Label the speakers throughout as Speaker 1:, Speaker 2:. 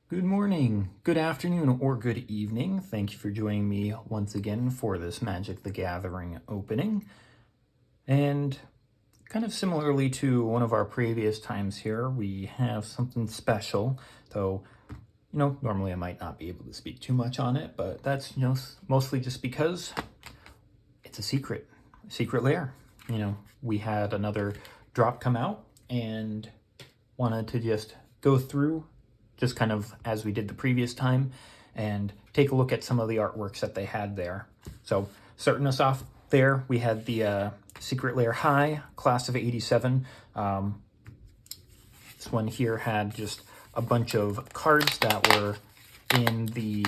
Speaker 1: Good morning, good afternoon, or good evening. Thank you for joining me once again for this Magic the Gathering opening. And kind of similarly to one of our previous times here, we have something special. So, normally I might not be able to speak too much on it, but that's, mostly just because it's a secret lair. We had another drop come out and wanted to just go through just kind of as we did the previous time and take a look at some of the artworks that they had there. So starting us off there, we had the Secret Lair High, class of 87. This one here had just a bunch of cards that were in the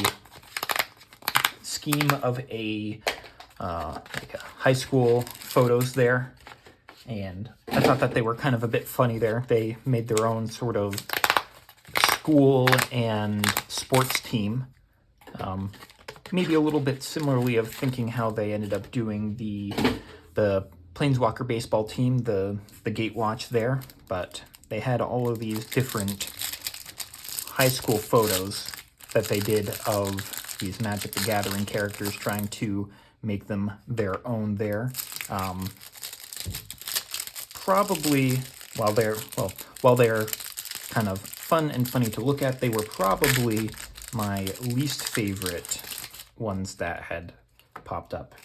Speaker 1: scheme of like a high school photos there. And I thought that they were kind of a bit funny there. They made their own sort of school and sports team. Maybe a little bit similarly of thinking how they ended up doing the Planeswalker baseball team, the Gatewatch there. But they had all of these different high school photos that they did of these Magic the Gathering characters, trying to make them their own there. Probably while they're kind of fun and funny to look at, they were probably my least favorite ones that had popped up.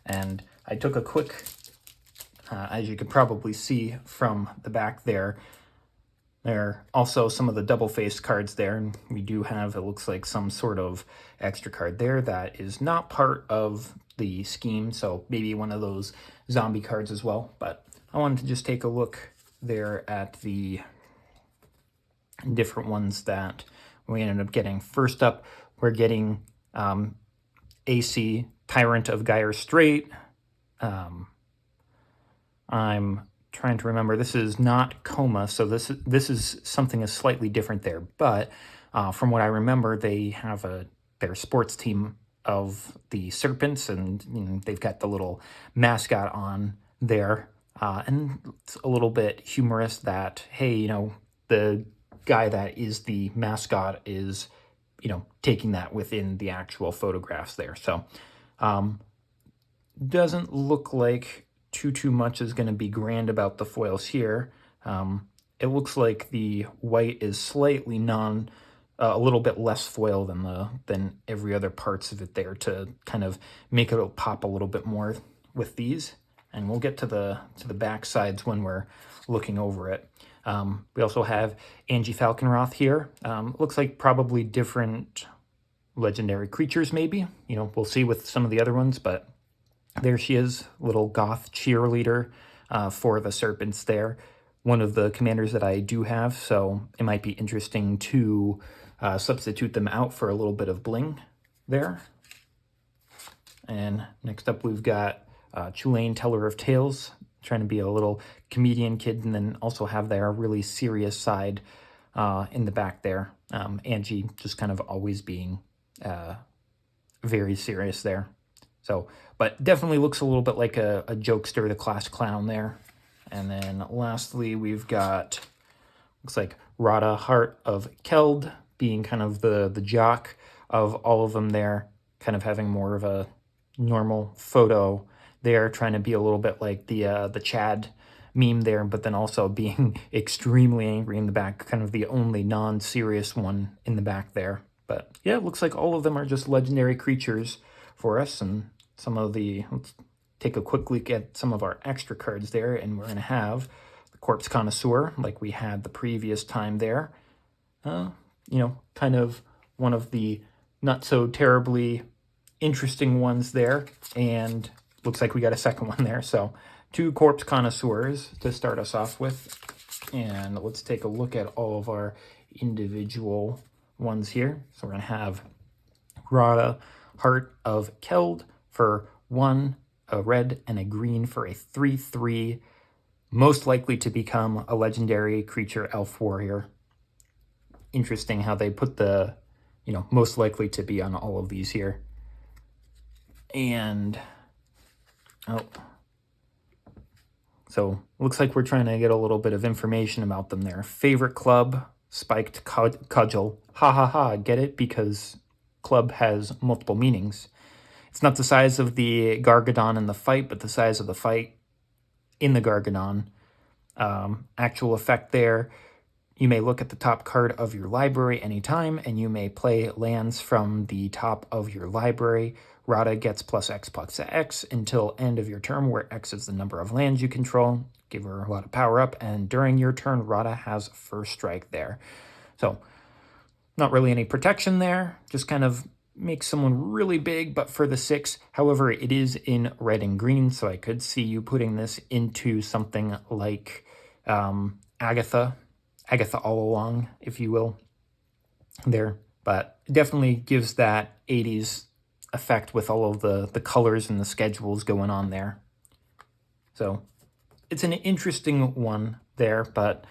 Speaker 1: And I took a quick, as you could probably see from the back there are also some of the double-faced cards there, and we do have, it looks like, some sort of extra card there that is not part of the scheme, so maybe one of those zombie cards as well. But I wanted to just take a look there at the different ones that we ended up getting. First up, we're getting AC, Tyrant of Gyre Strait. I'm trying to remember, this is not Coma, so this is something slightly different there. But from what I remember, they have their sports team of the Serpents, and they've got the little mascot on there. And it's a little bit humorous that, hey, the guy that is the mascot is, taking that within the actual photographs there. So doesn't look like too much is going to be grand about the foils here. It looks like the white is slightly a little bit less foil than every other parts of it there, to kind of make it pop a little bit more with these. And we'll get to the back sides when we're looking over it. We also have Angie Falconroth here. Looks like probably different legendary creatures, maybe. We'll see with some of the other ones, but there she is, little goth cheerleader for the Serpents there. One of the commanders that I do have, so it might be interesting to substitute them out for a little bit of bling there. And next up we've got Tulane, Teller of Tales, trying to be a little comedian kid, and then also have their really serious side in the back there. Angie just kind of always being very serious there. So, but definitely looks a little bit like a jokester, the class clown there. And then lastly, we've got, looks like Rada, Heart of Keld, being kind of the jock of all of them there, kind of having more of a normal photo there, trying to be a little bit like the Chad meme there, but then also being extremely angry in the back, kind of the only non-serious one in the back there. But yeah, it looks like all of them are just legendary creatures for us. And let's take a quick look at some of our extra cards there, and we're going to have the Corpse Connoisseur, like we had the previous time there. Kind of one of the not so terribly interesting ones there, and looks like we got a second one there. So 2 Corpse Connoisseurs to start us off with. And let's take a look at all of our individual ones here. So we're going to have Rada, Heart of Keld for 1, a red and a green for a 3/3, most likely to become a legendary creature elf warrior. Interesting how they put the, most likely to be on all of these here. And, so looks like we're trying to get a little bit of information about them there. Favorite club, spiked cudgel. Ha ha ha, get it? Because club has multiple meanings. It's not the size of the Gargadon in the fight, but the size of the fight in the Gargadon. Actual effect there. You may look at the top card of your library anytime, and you may play lands from the top of your library. Rada gets +X until end of your turn, where X is the number of lands you control. Give her a lot of power up, and during your turn, Rada has first strike there. So, not really any protection there, just kind of makes someone really big, but for the 6. However, it is in red and green, so I could see you putting this into something like Agatha all along, if you will, there. But it definitely gives that 80s effect with all of the colors and the schedules going on there. So it's an interesting one there, but,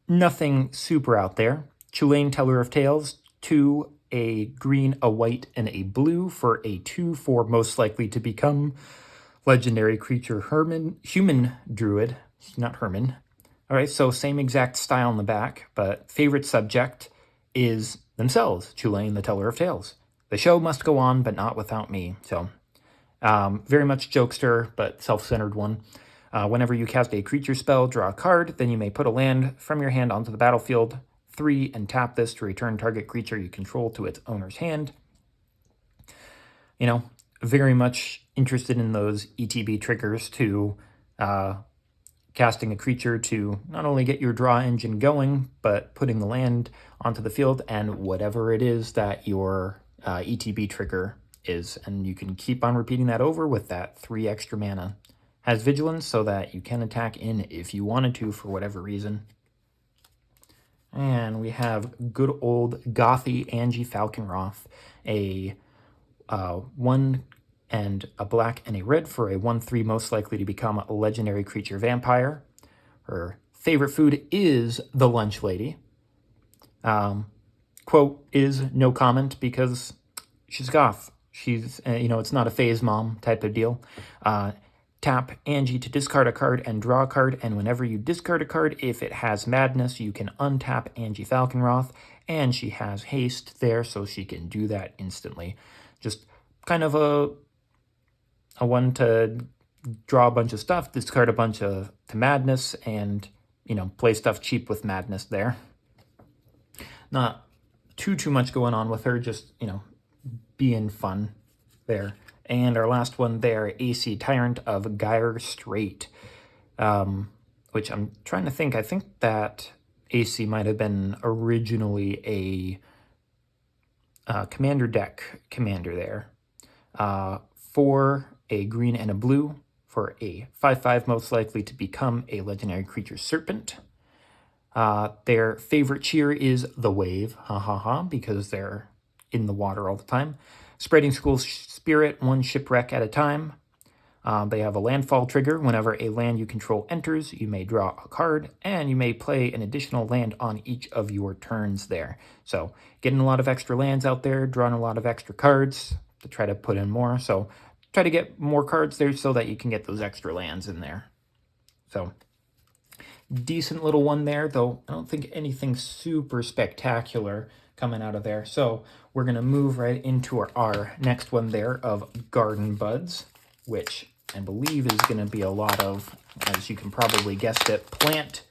Speaker 1: nothing super out there. Tulane, Teller of Tales, 2, a green, a white, and a blue for a 2/4 most likely to become legendary creature human druid, not Herman. All right, so same exact style in the back, but favorite subject is themselves, Tulane, the Teller of Tales. The show must go on, but not without me. So very much jokester, but self-centered one. Whenever you cast a creature spell, draw a card, then you may put a land from your hand onto the battlefield, 3, and tap this to return target creature you control to its owner's hand. Very much interested in those ETB triggers to casting a creature to not only get your draw engine going, but putting the land onto the field and whatever it is that your ETB trigger is. And you can keep on repeating that over with that 3 extra mana. Has vigilance so that you can attack in if you wanted to for whatever reason. And we have good old Gothy Angie Falconroth, a 1 and a black and a red for a 1/3 most likely to become a legendary creature vampire. Her favorite food is the lunch lady. Quote is no comment because she's goth. She's, it's not a phase mom type of deal. Tap Angie to discard a card and draw a card, and whenever you discard a card, if it has madness, you can untap Angie Falconroth, and she has haste there, so she can do that instantly. Just kind of a one to draw a bunch of stuff, discard a bunch to madness, and, play stuff cheap with madness there. Not too much going on with her, just, being fun there. And our last one there, AC Tyrant of Gyre Strait, which I'm trying to think. I think that AC might have been originally a commander deck commander there. For a green and a blue, for a 5/5 most likely to become a legendary creature serpent. Their favorite cheer is the wave, ha ha ha, because they're in the water all the time. Spreading School Spirit, 1 shipwreck at a time. They have a landfall trigger. Whenever a land you control enters, you may draw a card, and you may play an additional land on each of your turns there. So getting a lot of extra lands out there, drawing a lot of extra cards to try to put in more. So try to get more cards there so that you can get those extra lands in there. So decent little one there, though I don't think anything super spectacular coming out of there. So we're going to move right into our next one there of Garden Buds, which I believe is going to be a lot of, as you can probably guessed it, plant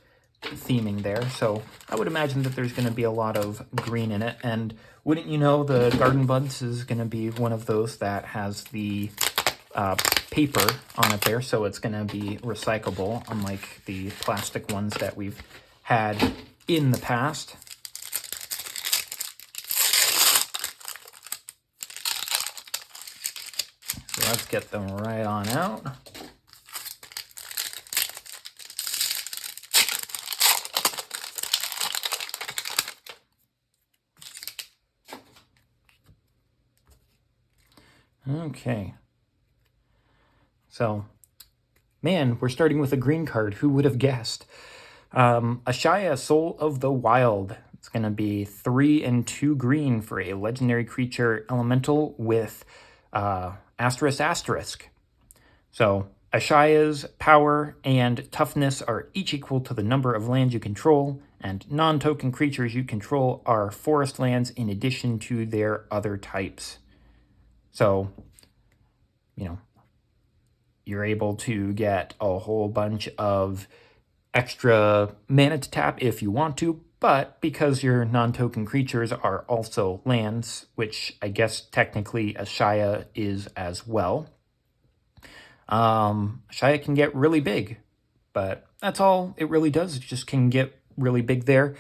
Speaker 1: theming there. So I would imagine that there's going to be a lot of green in it. And wouldn't you know, the Garden Buds is going to be one of those that has the paper on it there. So it's going to be recyclable, unlike the plastic ones that we've had in the past. So let's get them right on out. Okay. So, man, we're starting with a green card. Who would have guessed? Ashaya, Soul of the Wild. It's going to be 3 and 2 green for a legendary creature elemental with asterisk. So Ashaya's power and toughness are each equal to the number of lands you control, and non-token creatures you control are forest lands in addition to their other types. So, you know, you're able to get a whole bunch of extra mana to tap if you want to, but because your non-token creatures are also lands, which I guess technically Ashaya is as well, Ashaya can get really big, but that's all it really does. It just can get really big there.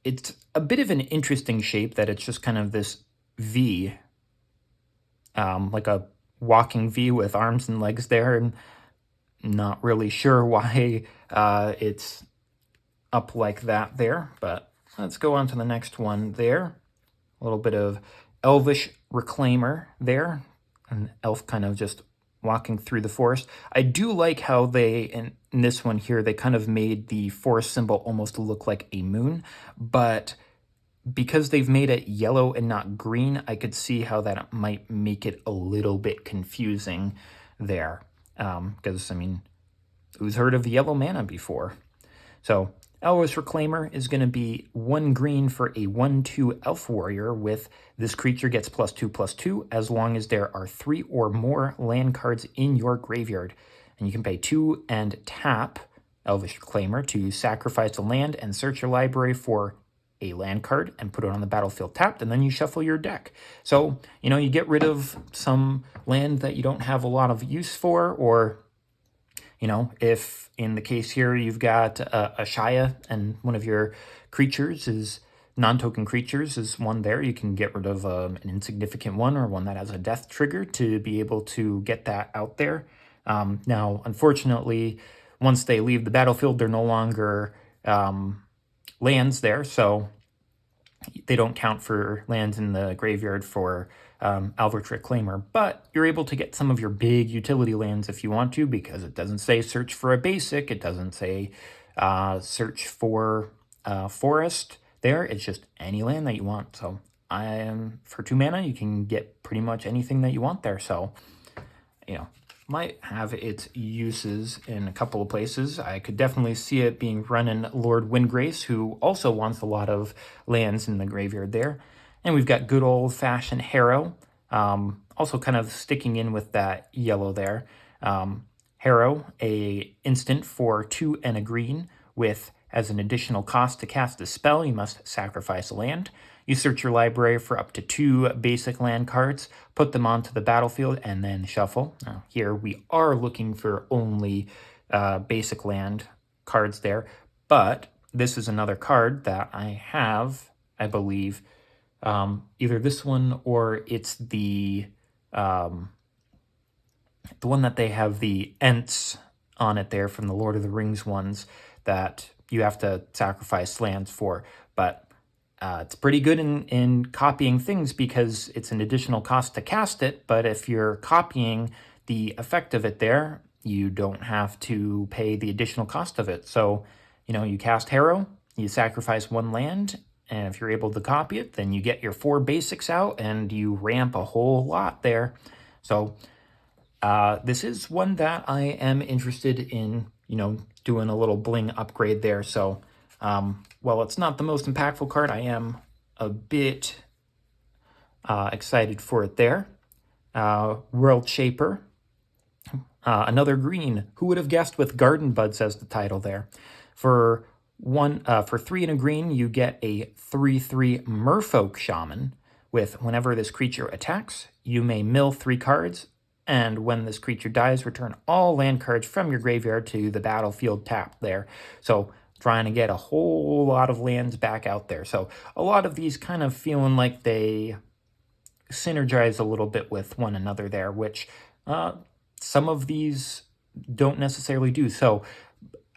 Speaker 1: It's a bit of an interesting shape that it's just kind of this V, like a walking V with arms and legs there, and not really sure why it's up like that there, but let's go on to the next one there. A little bit of elvish reclaimer there, an elf kind of just walking through the forest. I do like how they, in this one here, they kind of made the forest symbol almost look like a moon, but because they've made it yellow and not green, I could see how that might make it a little bit confusing there. Because, I mean, who's heard of yellow mana before? So, Elvish Reclaimer is going to be 1 green for a 1/2 elf warrior with this creature gets +2/+2 as long as there are 3 or more land cards in your graveyard. And you can pay 2 and tap Elvish Reclaimer to sacrifice a land and search your library for a land card and put it on the battlefield tapped, and then you shuffle your deck. So, you know, you get rid of some land that you don't have a lot of use for, or, you know, if in the case here you've got Ashaya and one of your creatures is non-token creatures is one there, you can get rid of an insignificant one or one that has a death trigger to be able to get that out there. Now, unfortunately, once they leave the battlefield, they're no longer lands there, so they don't count for lands in the graveyard for Elvish Reclaimer, but you're able to get some of your big utility lands if you want to, because it doesn't say search for a basic, it doesn't say search for forest there, it's just any land that you want. So for 2 mana, you can get pretty much anything that you want there, so, you know, might have its uses in a couple of places. I could definitely see it being run in Lord Windgrace, who also wants a lot of lands in the graveyard there. And we've got good old-fashioned Harrow, also kind of sticking in with that yellow there. Harrow, a instant for 2 and a green with, as an additional cost to cast a spell, you must sacrifice a land. You search your library for up to 2 basic land cards, put them onto the battlefield, and then shuffle. Now, here we are looking for only basic land cards there, but this is another card that I have, I believe, either this one or it's the one that they have the Ents on it there from the Lord of the Rings ones that you have to sacrifice lands for, but it's pretty good in copying things because it's an additional cost to cast it, but if you're copying the effect of it there, you don't have to pay the additional cost of it. So, you know, you cast Harrow, you sacrifice 1 land, and if you're able to copy it, then you get your 4 basics out and you ramp a whole lot there. So this is one that I am interested in, you know, doing a little bling upgrade there. So while it's not the most impactful card, I am a bit excited for it there. World Shaper, another green. Who would have guessed with Garden Buds as the title there? For 3 and a green, you get a 3/3 Merfolk Shaman with whenever this creature attacks, you may mill 3 cards, and when this creature dies, return all land cards from your graveyard to the battlefield tapped there. So trying to get a whole lot of lands back out there. So a lot of these kind of feeling like they synergize a little bit with one another there, which some of these don't necessarily do. So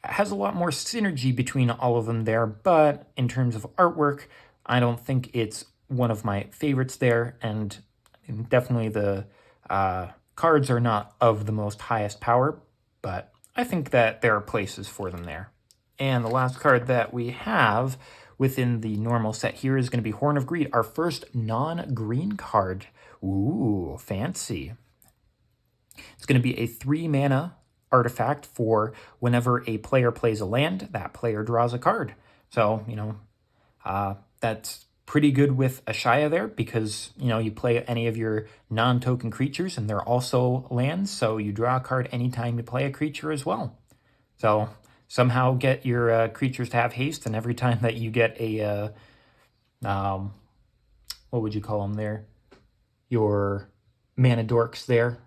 Speaker 1: it has a lot more synergy between all of them there, but in terms of artwork, I don't think it's one of my favorites there, and definitely the cards are not of the most highest power, but I think that there are places for them there. And the last card that we have within the normal set here is going to be Horn of Greed, our first non-green card. Ooh, fancy. It's going to be a 3-mana artifact for whenever a player plays a land, that player draws a card. So, that's pretty good with Ashaya there because, you play any of your non-token creatures and they're also lands, so you draw a card anytime you play a creature as well. So somehow get your creatures to have haste, and every time that you get a, what would you call them there? Your mana dorks there.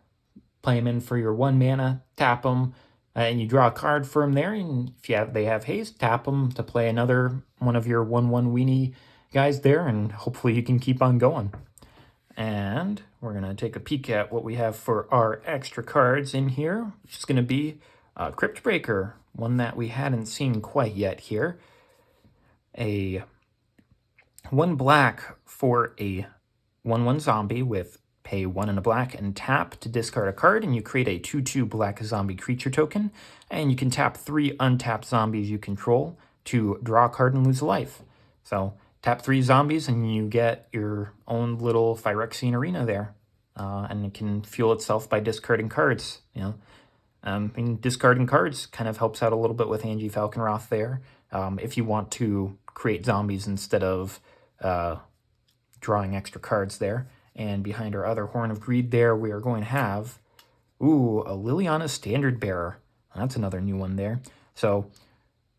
Speaker 1: Play them in for your 1 mana, tap them, and you draw a card from there. And if they have haste, tap them to play another one of your 1/1 weenie guys there, and hopefully you can keep on going. And we're going to take a peek at what we have for our extra cards in here, which is going to be Crypt Breaker, one that we hadn't seen quite yet here. A 1 black for a 1/1 zombie with pay 1 and a black and tap to discard a card, and you create a 2/2 black zombie creature token, and you can tap 3 untapped zombies you control to draw a card and lose a life. So tap 3 zombies and you get your own little Phyrexian arena there, and it can fuel itself by discarding cards. Discarding cards kind of helps out a little bit with Angie Falconroth there, if you want to create zombies instead of drawing extra cards there. And behind our other Horn of Greed there, we are going to have, a Liliana Standard Bearer. That's another new one there. So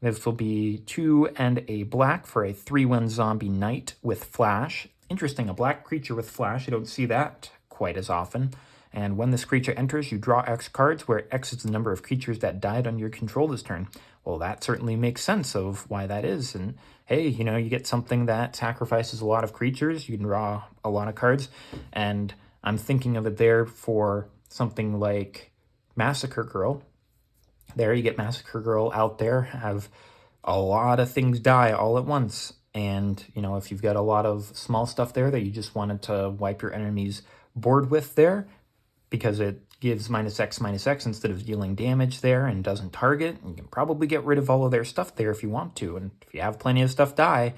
Speaker 1: this will be 2 and a black for a 3/1 zombie knight with flash. Interesting, a black creature with flash. You don't see that quite as often. And when this creature enters, you draw X cards, where X is the number of creatures that died under your control this turn. Well, that certainly makes sense of why that is. And hey, you get something that sacrifices a lot of creatures, you can draw a lot of cards. And I'm thinking of it there for something like Massacre Girl. There, you get Massacre Girl out there, have a lot of things die all at once. And, if you've got a lot of small stuff there that you just wanted to wipe your enemy's board with there, because it gives -X/-X instead of dealing damage there and doesn't target, you can probably get rid of all of their stuff there if you want to. And if you have plenty of stuff die,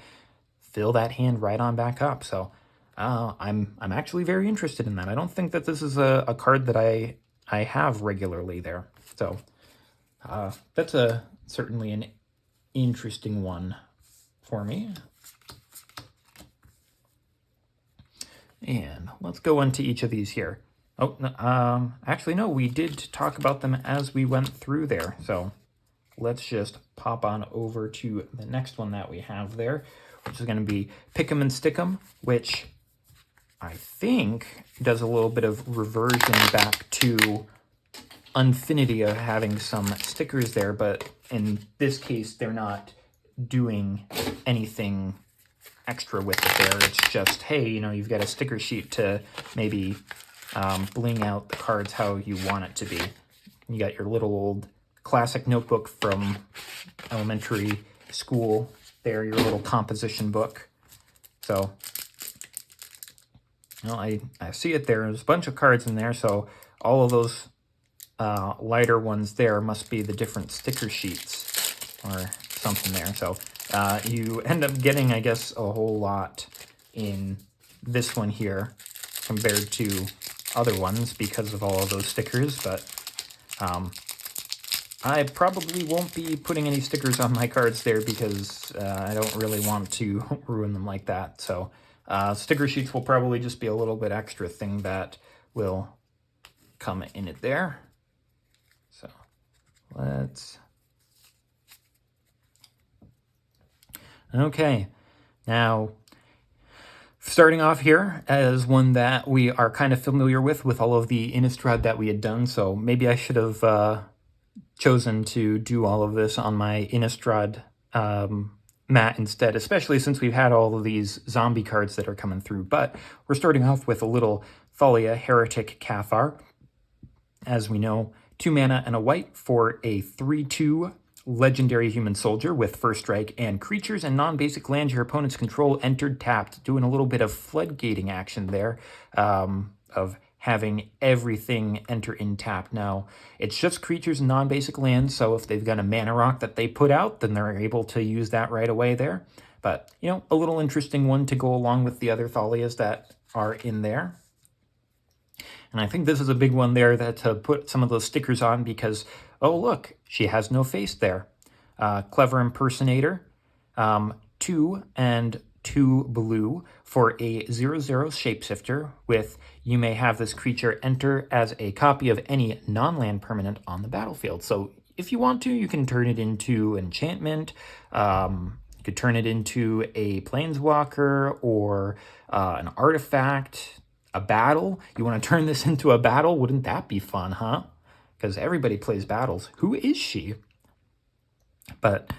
Speaker 1: fill that hand right on back up. So I'm actually very interested in that. I don't think that this is a card that I have regularly there. So that's certainly an interesting one for me. And let's go into each of these here. Actually, no, we did talk about them as we went through there. So let's just pop on over to the next one that we have there, which is going to be Pick 'em and Stick 'em, which I think does a little bit of reversion back to Unfinity of having some stickers there, but in this case, they're not doing anything extra with it there. It's just, hey, you've got a sticker sheet to maybe bling out the cards how you want it to be. You got your little old classic notebook from elementary school there, your little composition book. So, I see it there. There's a bunch of cards in there, so all of those lighter ones there must be the different sticker sheets or something there. So you end up getting, I guess, a whole lot in this one here compared to other ones because of all of those stickers, but I probably won't be putting any stickers on my cards there because I don't really want to ruin them like that. So sticker sheets will probably just be a little bit extra thing that will come in it there. So let's... Okay, now starting off here as one that we are kind of familiar with all of the Innistrad that we had done, so maybe I should have chosen to do all of this on my Innistrad mat instead, especially since we've had all of these zombie cards that are coming through. But we're starting off with a little Thalia Heretic Cathar. As we know, 2 mana and a white for a 3/2 legendary human soldier with first strike, and creatures and non-basic lands your opponents control entered tapped, doing a little bit of floodgating action there, of having everything enter in tap. Now, it's just creatures and non-basic lands, so if they've got a mana rock that they put out, then they're able to use that right away there. But, a little interesting one to go along with the other Thalias that are in there. And I think this is a big one there that to put some of those stickers on because, oh, look, she has no face there. Clever impersonator, 2 and 2 blue for a 0/0 shapeshifter with you may have this creature enter as a copy of any non-land permanent on the battlefield. So if you want to, you can turn it into enchantment. You could turn it into a planeswalker or an artifact, a battle. You want to turn this into a battle? Wouldn't that be fun, huh? Because everybody plays battles. Who is she? But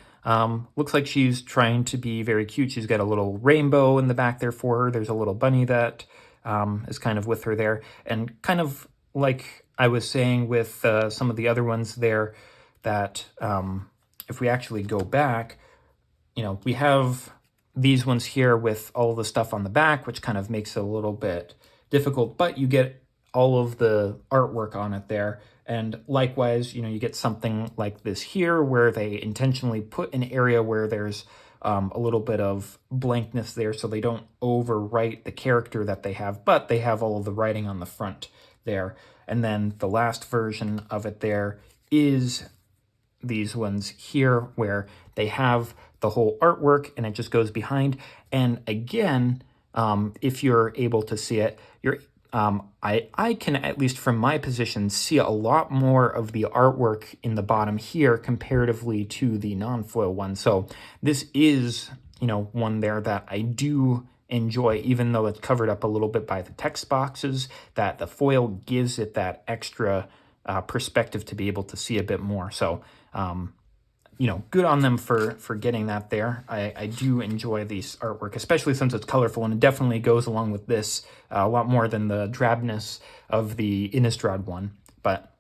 Speaker 1: looks like she's trying to be very cute. She's got a little rainbow in the back there for her. There's a little bunny that is kind of with her there. And kind of like I was saying with some of the other ones there, that if we actually go back, we have these ones here with all the stuff on the back, which kind of makes it a little bit difficult, but you get all of the artwork on it there. And likewise, you get something like this here where they intentionally put an area where there's a little bit of blankness there so they don't overwrite the character that they have, but they have all of the writing on the front there. And then the last version of it there is these ones here where they have the whole artwork and it just goes behind. And again, if you're able to see it, I can, at least from my position, see a lot more of the artwork in the bottom here comparatively to the non-foil one. So this is, one there that I do enjoy, even though it's covered up a little bit by the text boxes, that the foil gives it that extra perspective to be able to see a bit more. So, good on them for getting that there. I do enjoy these artwork, especially since it's colorful, and it definitely goes along with this a lot more than the drabness of the Innistrad one. But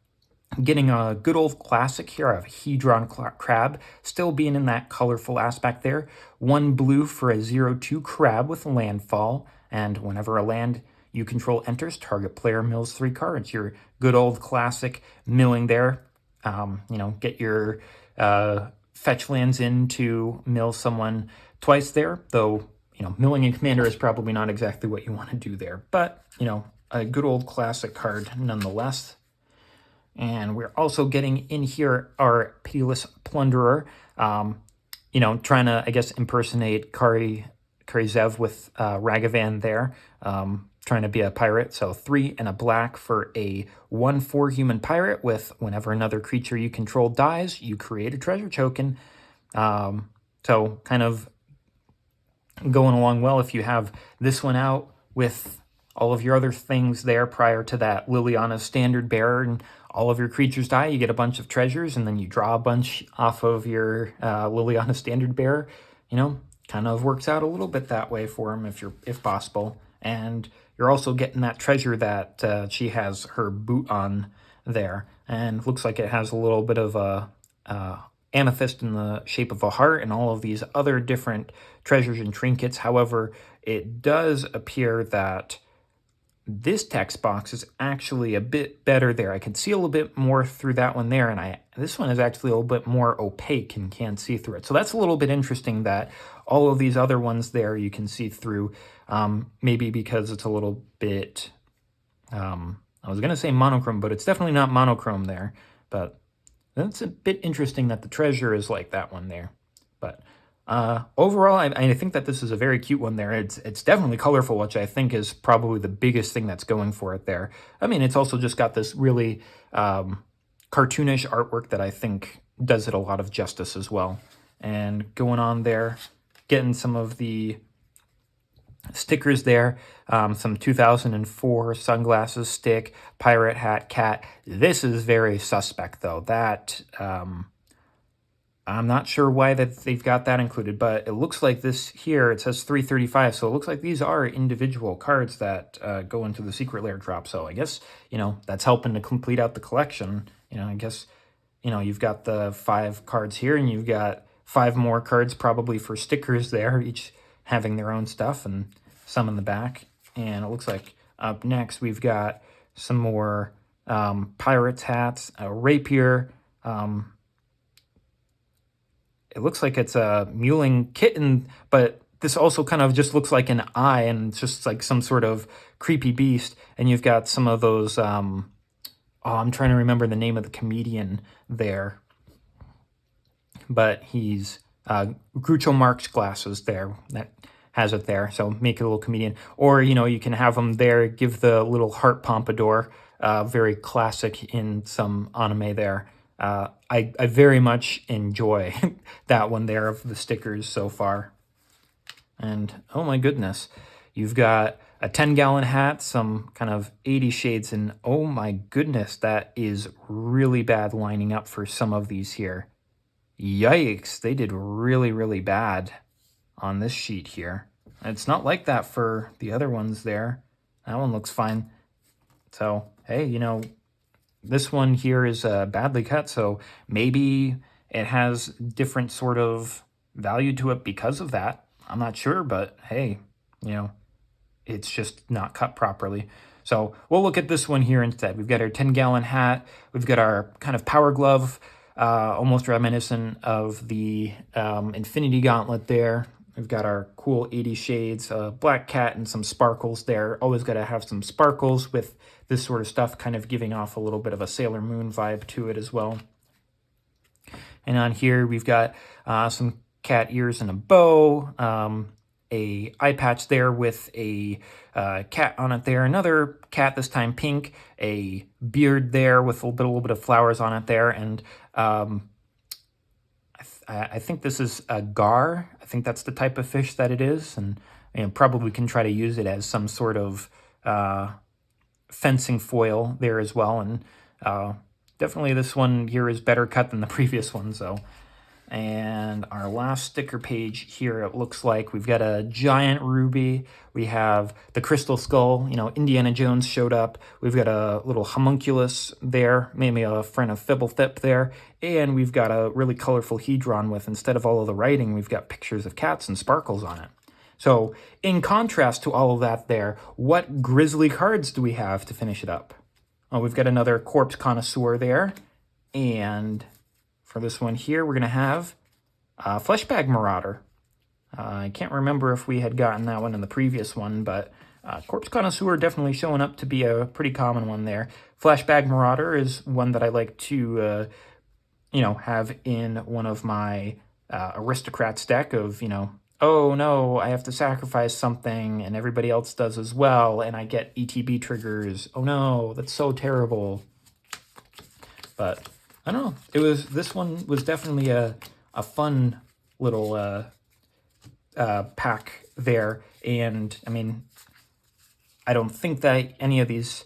Speaker 1: getting a good old classic here of Hedron Crab, still being in that colorful aspect there. 1 blue for a 0/2 crab with landfall, and whenever a land you control enters, target player mills 3 cards. Your good old classic milling there. Get your fetch lands in to mill someone twice there, though, milling a commander is probably not exactly what you want to do there. But, a good old classic card nonetheless. And we're also getting in here our Pitiless Plunderer, trying to, I guess, impersonate Kari Zev with Ragavan there, trying to be a pirate. So 3 and a black for a 1/4 human pirate with whenever another creature you control dies, you create a treasure token. So kind of going along well if you have this one out with all of your other things there prior to that Liliana Standard Bearer, and all of your creatures die, you get a bunch of treasures, and then you draw a bunch off of your Liliana Standard Bearer. Kind of works out a little bit that way for him if possible. And you're also getting that treasure that she has her boot on there, and looks like it has a little bit of a amethyst in the shape of a heart and all of these other different treasures and trinkets. However, it does appear that this text box is actually a bit better there. I can see a little bit more through that one there, and this one is actually a little bit more opaque and can't see through it. So that's a little bit interesting that all of these other ones there you can see through, maybe because it's a little bit, I was going to say monochrome, but it's definitely not monochrome there. But that's a bit interesting that the treasure is like that one there. But overall, I think that this is a very cute one there. It's definitely colorful, which I think is probably the biggest thing that's going for it there. I mean, it's also just got this really cartoonish artwork that I think does it a lot of justice as well. And going on there, getting some of the stickers there, some 2004 sunglasses stick, pirate hat, cat. This is very suspect, though. That I'm not sure why that they've got that included, but it looks like this here, it says 335, so it looks like these are individual cards that go into the Secret Lair drop. So I guess, that's helping to complete out the collection. I guess, you've got the 5 cards here, and you've got 5 more cards probably for stickers there, each having their own stuff, and some in the back. And it looks like up next we've got some more pirates hats, a rapier. It looks like it's a mewling kitten, but this also kind of just looks like an eye, and it's just like some sort of creepy beast. And you've got some of those, oh, I'm trying to remember the name of the comedian there, but he's Groucho Marx glasses there. That has it there, so make it a little comedian. Or, you can have them there, give the little heart pompadour, very classic in some anime there. I very much enjoy that one there of the stickers so far. And oh my goodness, you've got a 10-gallon hat, some kind of 80 shades, and oh my goodness, that is really bad lining up for some of these here. Yikes, they did really, really bad on this sheet here. It's not like that for the other ones there. That one looks fine. So, hey, this one here is badly cut, so maybe it has different sort of value to it because of that. I'm not sure, but hey, it's just not cut properly. So we'll look at this one here instead. We've got our 10-gallon hat. We've got our kind of power glove, almost reminiscent of the Infinity Gauntlet there. We've got our cool 80 shades, black cat, and some sparkles there. Always got to have some sparkles with this sort of stuff, kind of giving off a little bit of a Sailor Moon vibe to it as well. And on here, we've got some cat ears and a bow, a eye patch there with a cat on it there, another cat, this time pink, a beard there with a little bit of flowers on it there, and I think this is a gar. I think that's the type of fish that it is, and probably can try to use it as some sort of fencing foil there as well. And definitely this one here is better cut than the previous one. So, and our last sticker page here, it looks like we've got a giant ruby. We have the crystal skull. Indiana Jones showed up. We've got a little homunculus there, maybe a friend of Fibblethip there. And we've got a really colorful hedron with, instead of all of the writing, we've got pictures of cats and sparkles on it. So in contrast to all of that there, what grisly cards do we have to finish it up? Oh, we've got another corpse connoisseur there. And for this one here, we're going to have Fleshbag Marauder. I can't remember if we had gotten that one in the previous one, but Corpse Connoisseur definitely showing up to be a pretty common one there. Flashbag Marauder is one that I like to, have in one of my Aristocrats deck of, oh no, I have to sacrifice something and everybody else does as well, and I get ETB triggers. Oh no, that's so terrible. But I don't know. This one was definitely a fun little pack there, and I mean, I don't think that any of these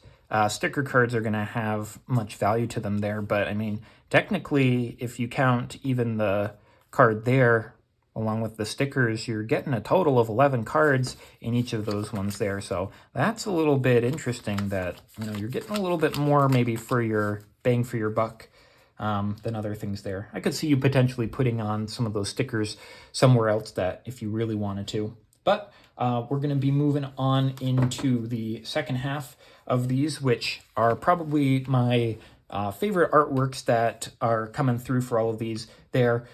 Speaker 1: sticker cards are going to have much value to them there, but I mean, technically, if you count even the card there along with the stickers, you're getting a total of 11 cards in each of those ones there. So that's a little bit interesting that, you're getting a little bit more maybe for your bang for your buck than other things there. I could see you potentially putting on some of those stickers somewhere else that if you really wanted to. But we're going to be moving on into the second half of these, which are probably my favorite artworks that are coming through for all of these there.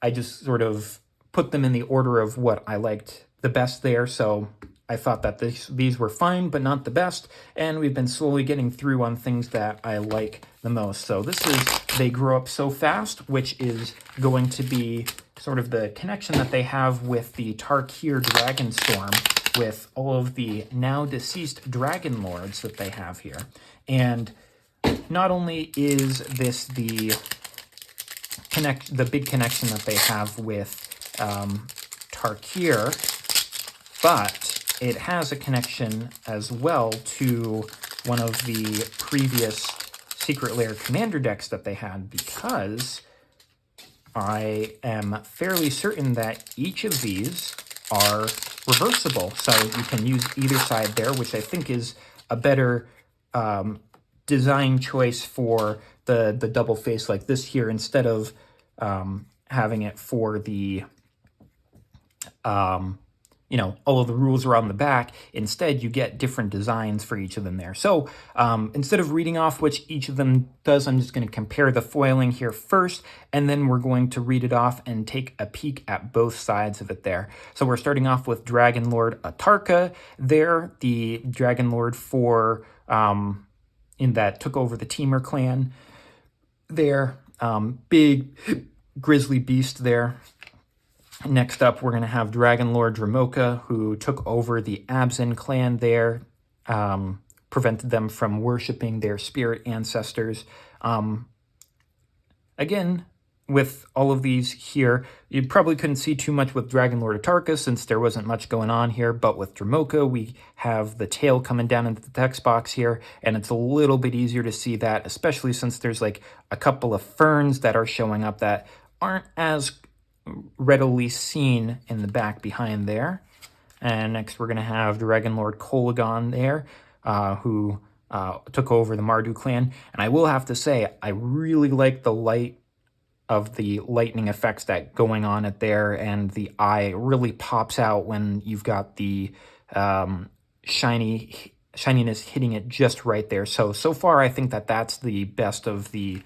Speaker 1: I just sort of put them in the order of what I liked the best there. So I thought that these were fine, but not the best. And we've been slowly getting through on things that I like the most. So this is They Grow Up So Fast, which is going to be sort of the connection that they have with the Tarkir Dragonstorm, with all of the now deceased Dragon Lords that they have here. And not only is this the big connection that they have with Tarkir, but it has a connection as well to one of the previous Secret Lair commander decks that they had, because I am fairly certain that each of these are reversible. So you can use either side there, which I think is a better design choice for the double face like this here, instead of having it for the all of the rules are on the back. Instead, you get different designs for each of them there. So instead of reading off which each of them does, I'm just going to compare the foiling here first, and then we're going to read it off and take a peek at both sides of it there. So we're starting off with Dragon Lord Atarka there, the Dragon Lord for in that took over the Teamer clan there. Big grizzly beast there. Next up, we're going to have Dragon Lord Dramoka, who took over the Abzin clan there, prevented them from worshipping their spirit ancestors. Again, with all of these here, you probably couldn't see too much with Dragon Lord Atarka since there wasn't much going on here, but with Dramoka, we have the tail coming down into the text box here, and it's a little bit easier to see that, especially since there's like a couple of ferns that are showing up that aren't as readily seen in the back behind there. And next we're going to have Dragon Lord Kolagon there, who took over the Mardu clan. And I will have to say, I really like the light of the lightning effects that going on it there, and the eye really pops out when you've got the shininess hitting it just right there. So far I think that that's the best of the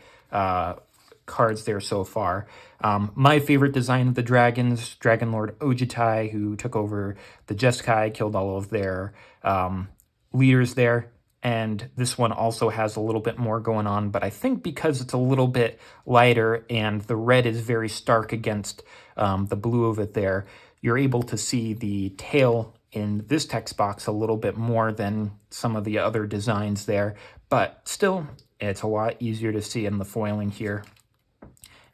Speaker 1: cards there so far. My favorite design of the dragons, Dragon Lord Ojitai, who took over the Jeskai, killed all of their leaders there. And this one also has a little bit more going on, but I think because it's a little bit lighter and the red is very stark against the blue of it there, you're able to see the tail in this text box a little bit more than some of the other designs there. But still, it's a lot easier to see in the foiling here.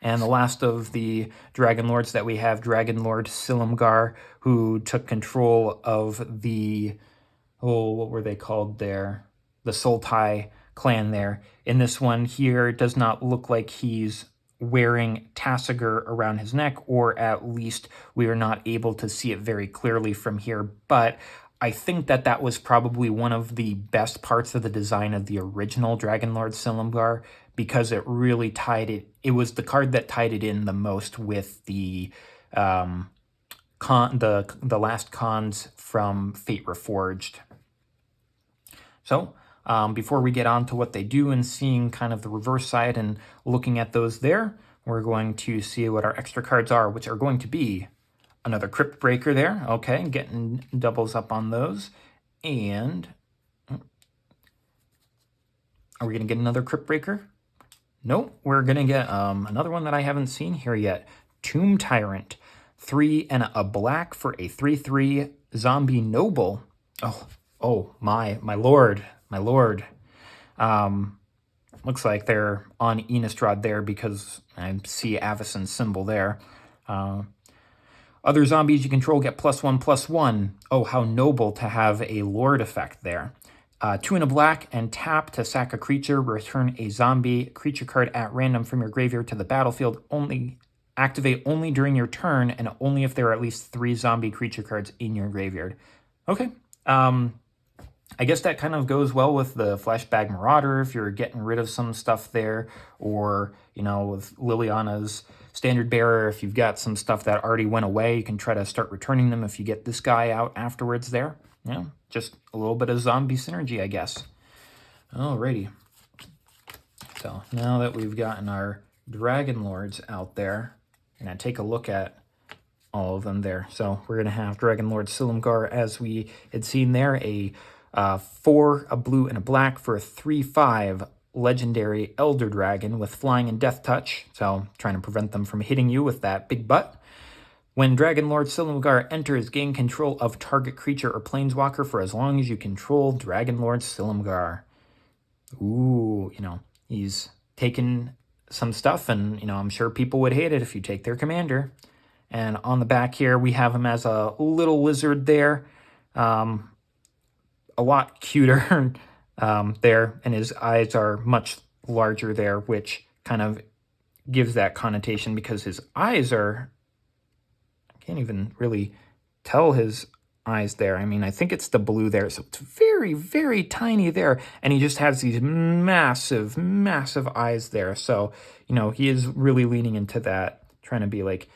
Speaker 1: And the last of the Dragon Lords that we have, Dragon Lord Silumgar, who took control of the, what were they called there? The Sultai clan there. In this one here, it does not look like he's wearing Tassiger around his neck, or at least we are not able to see it very clearly from here. But I think that that was probably one of the best parts of the design of the original Dragon Lord Silumgar, because it really tied it. It was the card that tied it in the most with the the last cons from Fate Reforged. So before we get on to what they do and seeing kind of the reverse side and looking at those there, we're going to see what our extra cards are, which are going to be another Crypt Breaker there. Okay, getting doubles up on those. And are we going to get another Crypt Breaker? Nope, we're going to get another one that I haven't seen here yet. Tomb Tyrant. 3 and a black for a 3/3 zombie noble. Oh, my lord. My lord. Looks like they're on Innistrad there because I see Avicen's symbol there. Other zombies you control get +1/+1. Oh, how noble to have a lord effect there. 2 and a black, and tap to sack a creature. Return a zombie creature card at random from your graveyard to the battlefield. Activate only during your turn, and only if there are at least 3 zombie creature cards in your graveyard. Okay. I guess that kind of goes well with the Flashbag Marauder if you're getting rid of some stuff there, or, with Liliana's Standard Bearer, if you've got some stuff that already went away, you can try to start returning them if you get this guy out afterwards there. Just a little bit of zombie synergy, I guess. Alrighty. So now that we've gotten our Dragon Lords out there, I'm going to take a look at all of them there. So we're going to have Dragon Lord Silumgar, as we had seen there, a 4, a blue, and a black for a 3/5 legendary Elder Dragon with flying and death touch. So trying to prevent them from hitting you with that big butt. When Dragon Lord Silumgar enters, gain control of target creature or planeswalker for as long as you control Dragon Lord Silumgar. Ooh, he's taken some stuff, and, I'm sure people would hate it if you take their commander. And on the back here, we have him as a little lizard there. A lot cuter there, and his eyes are much larger there, which kind of gives that connotation because his eyes are... I can't even really tell his eyes there. I mean, I think it's the blue there, so it's very, very tiny there, and he just has these massive, massive eyes there. So, he is really leaning into that, trying to be like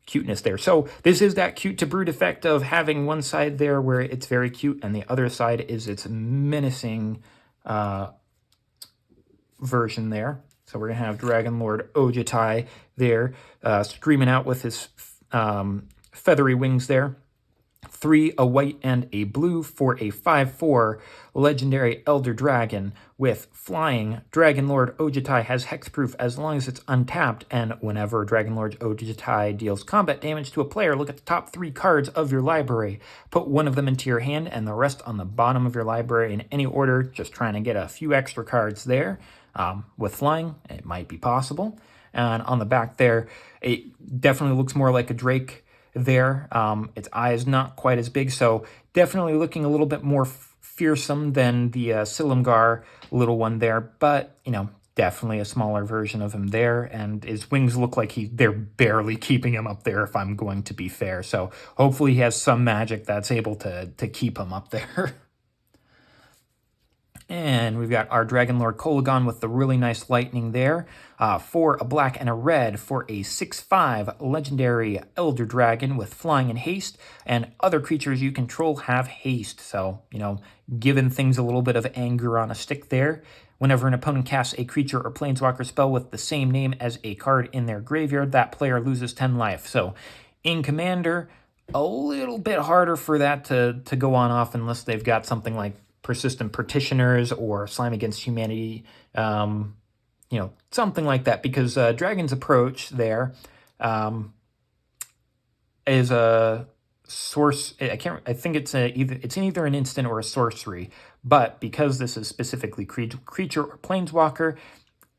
Speaker 1: cuteness there. So this is that cute to brute effect of having one side there where it's very cute and the other side is its menacing version there. So we're going to have Dragon Lord Ojitai there, screaming out with his feathery wings there. 3, a white and a blue for a 5/4 legendary Elder Dragon with flying. Dragon Lord Ojitai has hexproof as long as it's untapped, and whenever Dragon Lord Ojitai deals combat damage to a player, look at the top 3 cards of your library. Put one of them into your hand and the rest on the bottom of your library in any order, just trying to get a few extra cards there. With flying, it might be possible. And on the back there, it definitely looks more like a Drake there. Its eye is not quite as big, so definitely looking a little bit more fearsome than the Silumgar little one there, but, you know, definitely a smaller version of him there, and his wings look like they're barely keeping him up there, if I'm going to be fair, so hopefully he has some magic that's able to keep him up there. And we've got our Dragon Lord Kolagon with the really nice lightning there. 4, a black and a red for a 6/5 legendary Elder Dragon with flying and haste. And other creatures you control have haste. So, you know, giving things a little bit of anger on a stick there. Whenever an opponent casts a creature or planeswalker spell with the same name as a card in their graveyard, that player loses 10 life. So, in Commander, a little bit harder for that to go on off unless they've got something like Persistent Petitioners or Slime Against Humanity, you know, something like that, because Dragon's Approach there is a source. I think it's either an instant or a sorcery, but because this is specifically creature or planeswalker,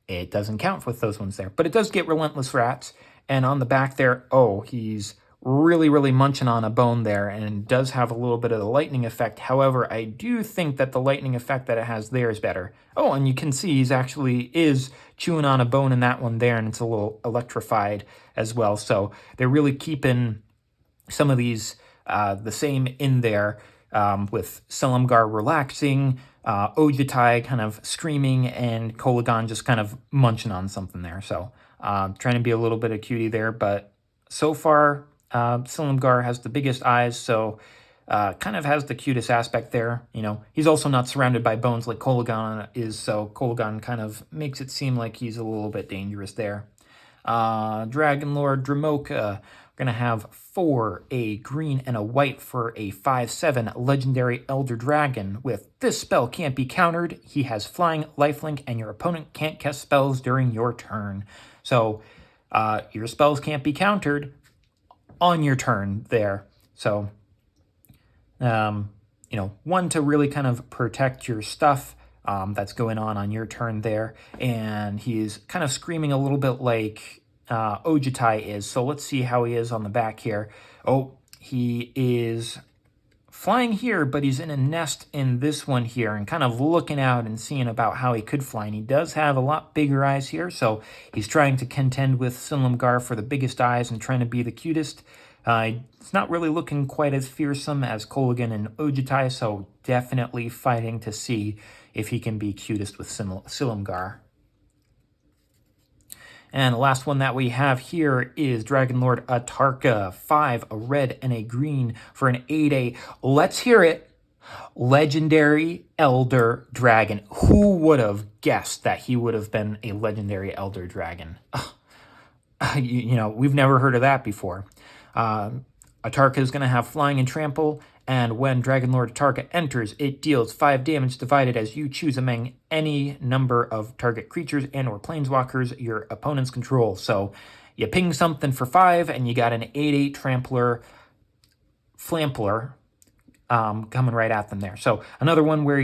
Speaker 1: it doesn't count with those ones there. But it does get Relentless Rats, and on the back there, he's really munching on a bone there, and does have a little bit of the lightning effect. However, I do think that the lightning effect that it has there is better. Oh, and you can see he's actually is chewing on a bone in that one there, and it's a little electrified as well. So they're really keeping some of these the same in there, with Silumgar relaxing, Ojitai kind of screaming, and Kolagon just kind of munching on something there. So trying to be a little bit of cutie there, but so far Silumgar has the biggest eyes, so kind of has the cutest aspect there. You know, he's also not surrounded by bones like Kolagon is, so Kolagon kind of makes it seem like he's a little bit dangerous there. Dragon Lord Dramoka, we're going to have 4, a green and a white for a 5/7 legendary Elder Dragon with this spell can't be countered. He has flying, lifelink, and your opponent can't cast spells during your turn. So your spells can't be countered on your turn there. So, you know, one to really kind of protect your stuff that's going on your turn there. And he's kind of screaming a little bit like Ojitai is. So let's see how he is on the back here. Oh, he is flying here, but he's in a nest in this one here and kind of looking out and seeing about how he could fly. And he does have a lot bigger eyes here, so he's trying to contend with Silumgar for the biggest eyes and trying to be the cutest. It's not really looking quite as fearsome as Kolagon and Ojitai, so definitely fighting to see if he can be cutest with Silumgar. And the last one that we have here is Dragon Lord Atarka, 5, a red and a green for an 8/8. Let's hear it. Legendary Elder Dragon. Who would have guessed that he would have been a legendary Elder Dragon? You know, we've never heard of that before. Atarka is going to have flying and trample, and when Dragon Lord Atarka enters, it deals 5 damage divided as you choose among any number of target creatures and or planeswalkers your opponents control. So you ping something for 5, and you got an 8/8 trampler, flampler coming right at them there. So another one where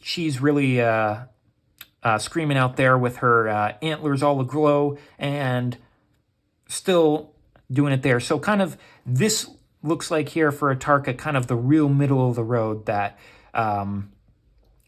Speaker 1: she's really screaming out there with her antlers all aglow and still doing it there. So kind of this looks like here for Atarka, kind of the real middle of the road that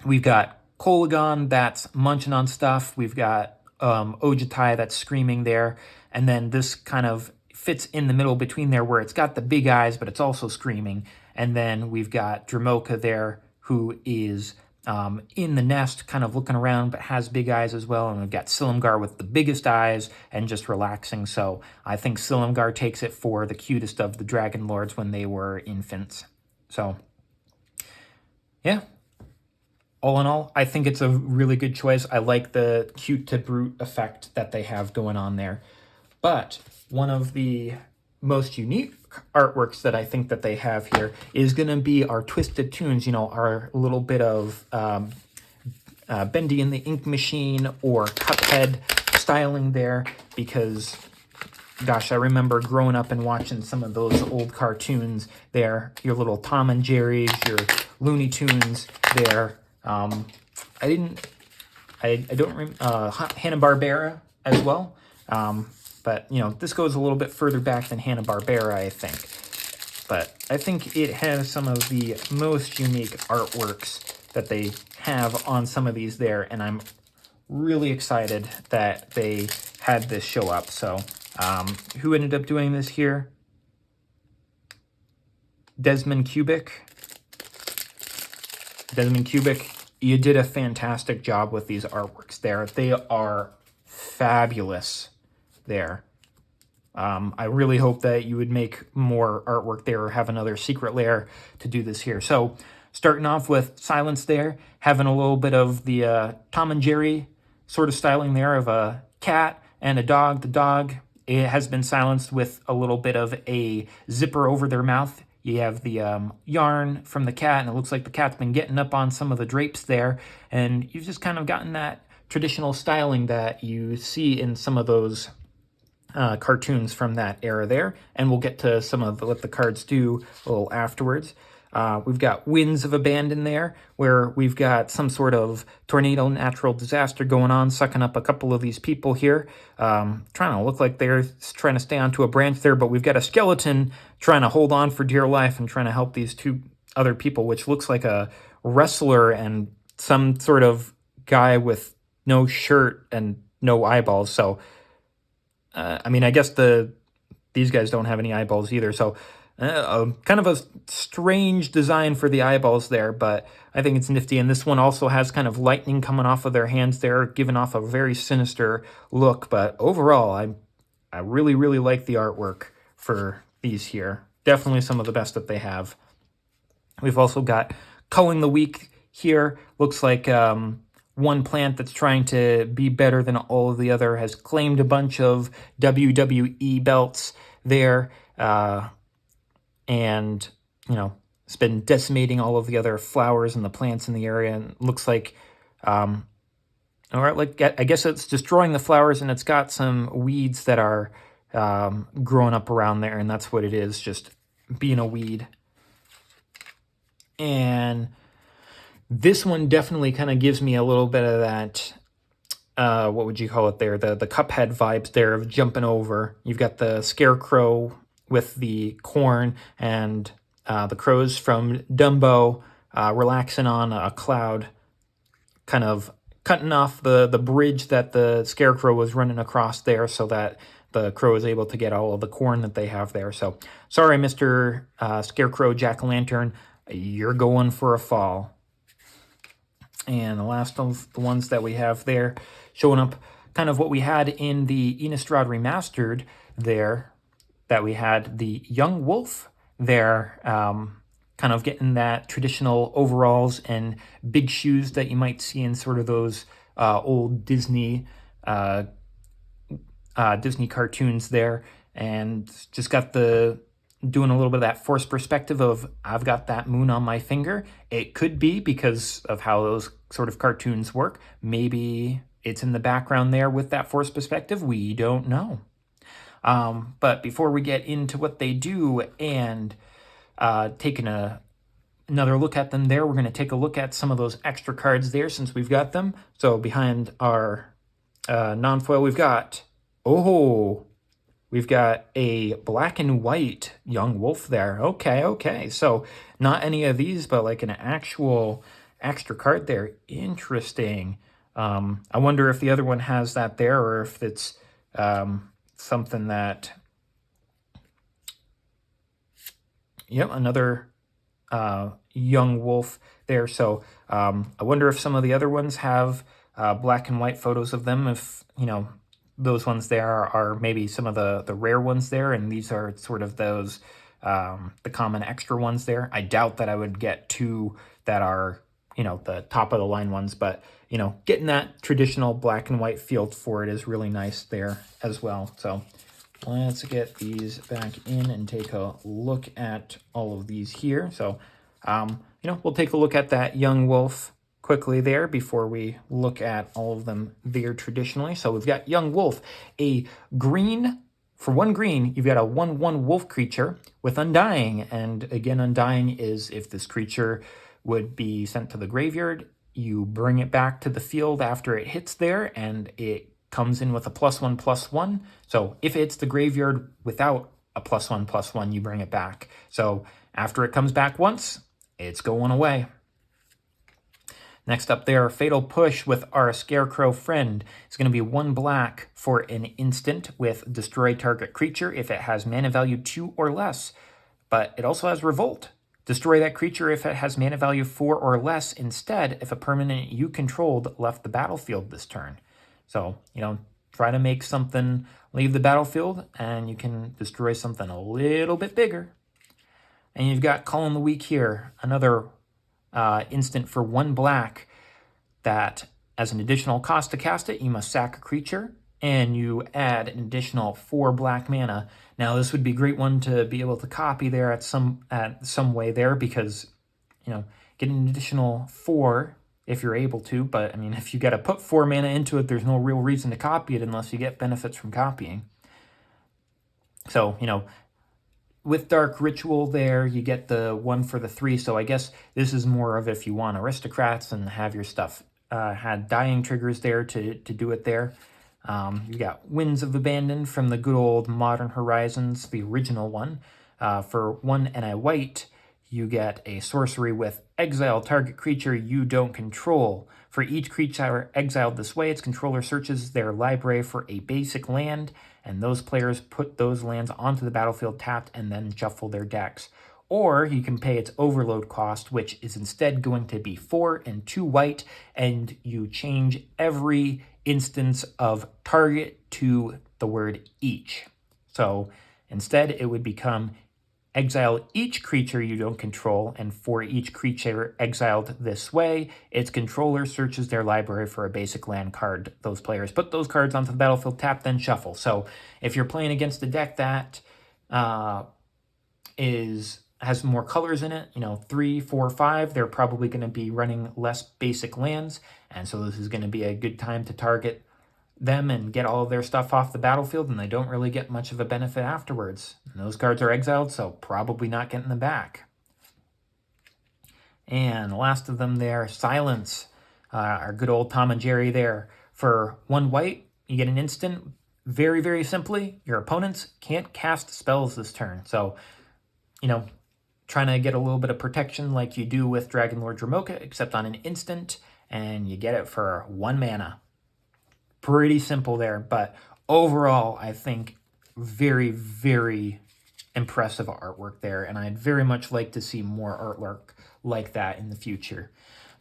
Speaker 1: we've got Kolagon that's munching on stuff. We've got Ojitai that's screaming there. And then this kind of fits in the middle between there where it's got the big eyes, but it's also screaming. And then we've got Dramoka there, who is in the nest, kind of looking around, but has big eyes as well. And we've got Silumgar with the biggest eyes and just relaxing. So I think Silumgar takes it for the cutest of the Dragon Lords when they were infants. So, yeah. All in all, I think it's a really good choice. I like the cute to brute effect that they have going on there. But one of the most unique artworks that I think that they have here is going to be our Twisted Tunes, you know, our little bit of Bendy and the Ink Machine or Cuphead styling there, because, gosh, I remember growing up and watching some of those old cartoons there, your little Tom and Jerry's, your Looney Tunes there. I don't remember, Hanna-Barbera as well. But, you know, this goes a little bit further back than Hanna-Barbera, I think. But I think it has some of the most unique artworks that they have on some of these there, and I'm really excited that they had this show up. So, who ended up doing this here? Desmond Kubik. Desmond Kubik, you did a fantastic job with these artworks there. They are fabulous there. I really hope that you would make more artwork there or have another Secret Lair to do this here. So starting off with Silence there, having a little bit of the Tom and Jerry sort of styling there of a cat and a dog. The dog, it has been silenced with a little bit of a zipper over their mouth. You have the yarn from the cat, and it looks like the cat's been getting up on some of the drapes there, and you've just kind of gotten that traditional styling that you see in some of those cartoons from that era there, and we'll get to some of what the cards do a little afterwards. We've got Winds of Abandon there, where we've got some sort of tornado natural disaster going on, sucking up a couple of these people here, trying to look like they're trying to stay onto a branch there, but we've got a skeleton trying to hold on for dear life and trying to help these two other people, which looks like a wrestler and some sort of guy with no shirt and no eyeballs. So, I mean, I guess these guys don't have any eyeballs either, so kind of a strange design for the eyeballs there, but I think it's nifty. And this one also has kind of lightning coming off of their hands there, giving off a very sinister look. But overall, I really, really like the artwork for these here. Definitely some of the best that they have. We've also got Culling the Weak here. Looks like one plant that's trying to be better than all of the other has claimed a bunch of WWE belts there. And, you know, it's been decimating all of the other flowers and the plants in the area. And it looks like, all right, like, I guess it's destroying the flowers, and it's got some weeds that are growing up around there. And that's what it is, just being a weed. And this one definitely kind of gives me a little bit of that, what would you call it there? The Cuphead vibes there of jumping over. You've got the Scarecrow with the corn and the crows from Dumbo relaxing on a cloud, kind of cutting off the bridge that the Scarecrow was running across there so that the crow is able to get all of the corn that they have there. So, sorry, Mr. Scarecrow Jack-o'-lantern, you're going for a fall. And the last of the ones that we have there, showing up kind of what we had in the Innistrad Remastered there, that we had the young wolf there, kind of getting that traditional overalls and big shoes that you might see in sort of those old Disney cartoons there, and just got doing a little bit of that forced perspective of, I've got that moon on my finger. It could be because of how those sort of cartoons work. Maybe it's in the background there with that forced perspective. We don't know. But before we get into what they do and taking another look at them there, we're going to take a look at some of those extra cards there since we've got them. So behind our non-foil, we've got a black and white young wolf there. Okay. So not any of these, but like an actual extra card there. Interesting. I wonder if the other one has that there, or if it's something that... Yep, another young wolf there. So I wonder if some of the other ones have black and white photos of them. If, those ones there are maybe some of the rare ones there, and these are sort of those, the common extra ones there. I doubt that I would get two that are, the top of the line ones, but, getting that traditional black and white feel for it is really nice there as well. So let's get these back in and take a look at all of these here. So, we'll take a look at that young wolf quickly there before we look at all of them there traditionally. So we've got young wolf, a green. For 1 green, you've got a 1/1 wolf creature with Undying. And again, Undying is if this creature would be sent to the graveyard, you bring it back to the field after it hits there, and it comes in with a +1/+1. So if it's the graveyard without a +1/+1, you bring it back. So after it comes back once, it's going away. Next up there, Fatal Push with our Scarecrow friend. It's going to be 1 black for an instant with destroy target creature if it has mana value 2 or less. But it also has Revolt. Destroy that creature if it has mana value 4 or less instead if a permanent you controlled left the battlefield this turn. So, try to make something leave the battlefield and you can destroy something a little bit bigger. And you've got Call in the Weak here, another instant for 1 black that as an additional cost to cast it, you must sack a creature and you add an additional 4 black mana. Now this would be a great one to be able to copy there at some way there because, get an additional 4 if you're able to, but I mean, if you got to put 4 mana into it, there's no real reason to copy it unless you get benefits from copying. So, with Dark Ritual there, you get the 1 for the 3, so I guess this is more of if you want aristocrats and have your stuff had dying triggers there to do it there. You got Winds of Abandon from the good old Modern Horizons, the original one. For 1 and a white, you get a sorcery with exile target creature you don't control. For each creature exiled this way, its controller searches their library for a basic land, and those players put those lands onto the battlefield tapped and then shuffle their decks. Or you can pay its overload cost, which is instead going to be 4 and 2 white, and you change every instance of target to the word each. So instead it would become exile each creature you don't control, and for each creature exiled this way, its controller searches their library for a basic land card. Those players put those cards onto the battlefield, tap, then shuffle. So if you're playing against a deck that has more colors in it, 3, 4, 5, they're probably going to be running less basic lands, and so this is going to be a good time to target them and get all of their stuff off the battlefield, and they don't really get much of a benefit afterwards. And those cards are exiled, so probably not getting them back. And the last of them there, Silence, our good old Tom and Jerry there. For 1 white, you get an instant. Very, very simply, your opponents can't cast spells this turn. So, trying to get a little bit of protection like you do with Dragonlord Dromoka, except on an instant, and you get it for 1 mana. Pretty simple there, but overall, I think very, very impressive artwork there, and I'd very much like to see more artwork like that in the future.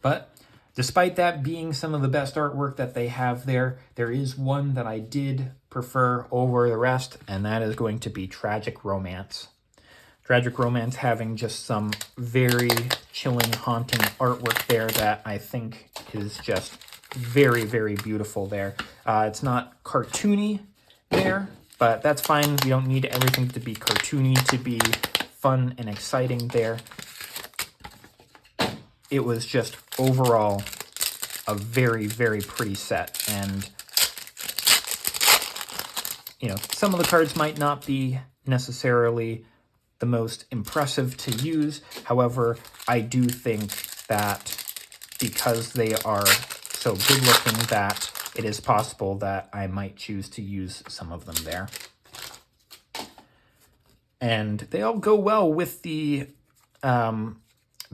Speaker 1: But despite that being some of the best artwork that they have there, there is one that I did prefer over the rest, and that is going to be Tragic Romance. Tragic Romance having just some very chilling, haunting artwork there that I think is just very, very beautiful there. It's not cartoony there, but that's fine. You don't need everything to be cartoony to be fun and exciting there. It was just overall a very, very pretty set. And, some of the cards might not be necessarily the most impressive to use. However, I do think that because they are so good looking that it is possible that I might choose to use some of them there. And they all go well with the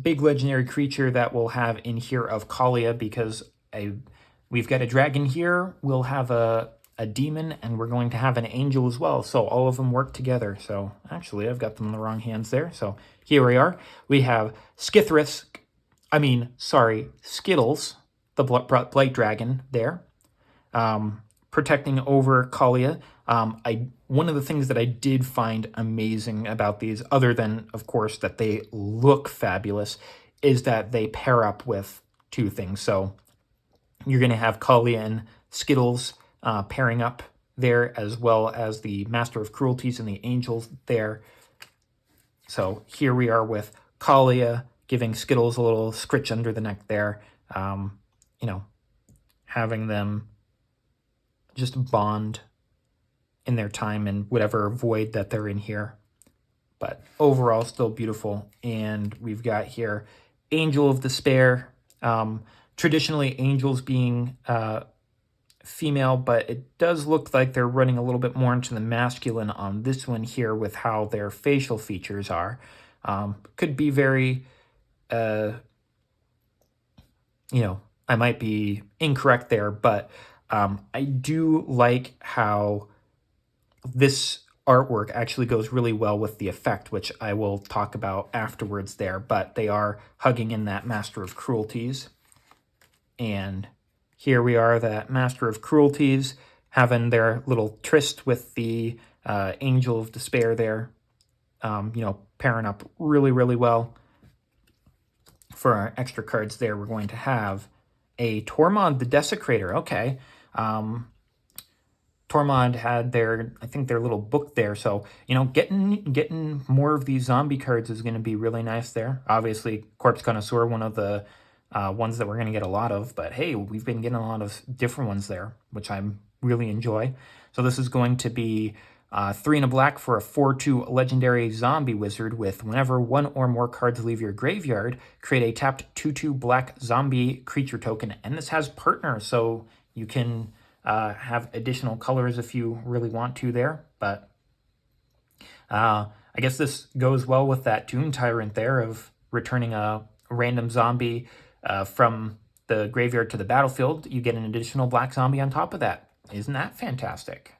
Speaker 1: big legendary creature that we'll have in here of Kalia, because we've got a dragon here. We'll have a a demon, and we're going to have an angel as well. So all of them work together. So actually, I've got them in the wrong hands there. So here we are. We have Skittles, the Blight Dragon there, protecting over Kalia. One of the things that I did find amazing about these, other than, of course, that they look fabulous, is that they pair up with two things. So you're going to have Kalia and Skittles pairing up there, as well as the Master of Cruelties and the Angels there. So here we are with Kalia giving Skittles a little scritch under the neck there. Having them just bond in their time in whatever void that they're in here. But overall, still beautiful. And we've got here Angel of Despair. Traditionally, angels being female, but it does look like they're running a little bit more into the masculine on this one here with how their facial features are. Could be very, I might be incorrect there, but I do like how this artwork actually goes really well with the effect, which I will talk about afterwards there, but they are hugging in that Master of Cruelties. And here we are, that Master of Cruelties having their little tryst with the Angel of Despair there, pairing up really, really well. For our extra cards there, we're going to have a Tormod the Desecrator. Okay. Tormod had their little book there. So, getting more of these zombie cards is going to be really nice there. Obviously, Corpse Connoisseur, one of the ones that we're going to get a lot of. But hey, we've been getting a lot of different ones there, which I really enjoy. So this is going to be 3 and a black for a 4/2 legendary zombie wizard with whenever one or more cards leave your graveyard, create a tapped 2/2 black zombie creature token. And this has partner, so you can have additional colors if you really want to there. But I guess this goes well with that Tomb Tyrant there of returning a random zombie from the graveyard to the battlefield. You get an additional black zombie on top of that. Isn't that fantastic?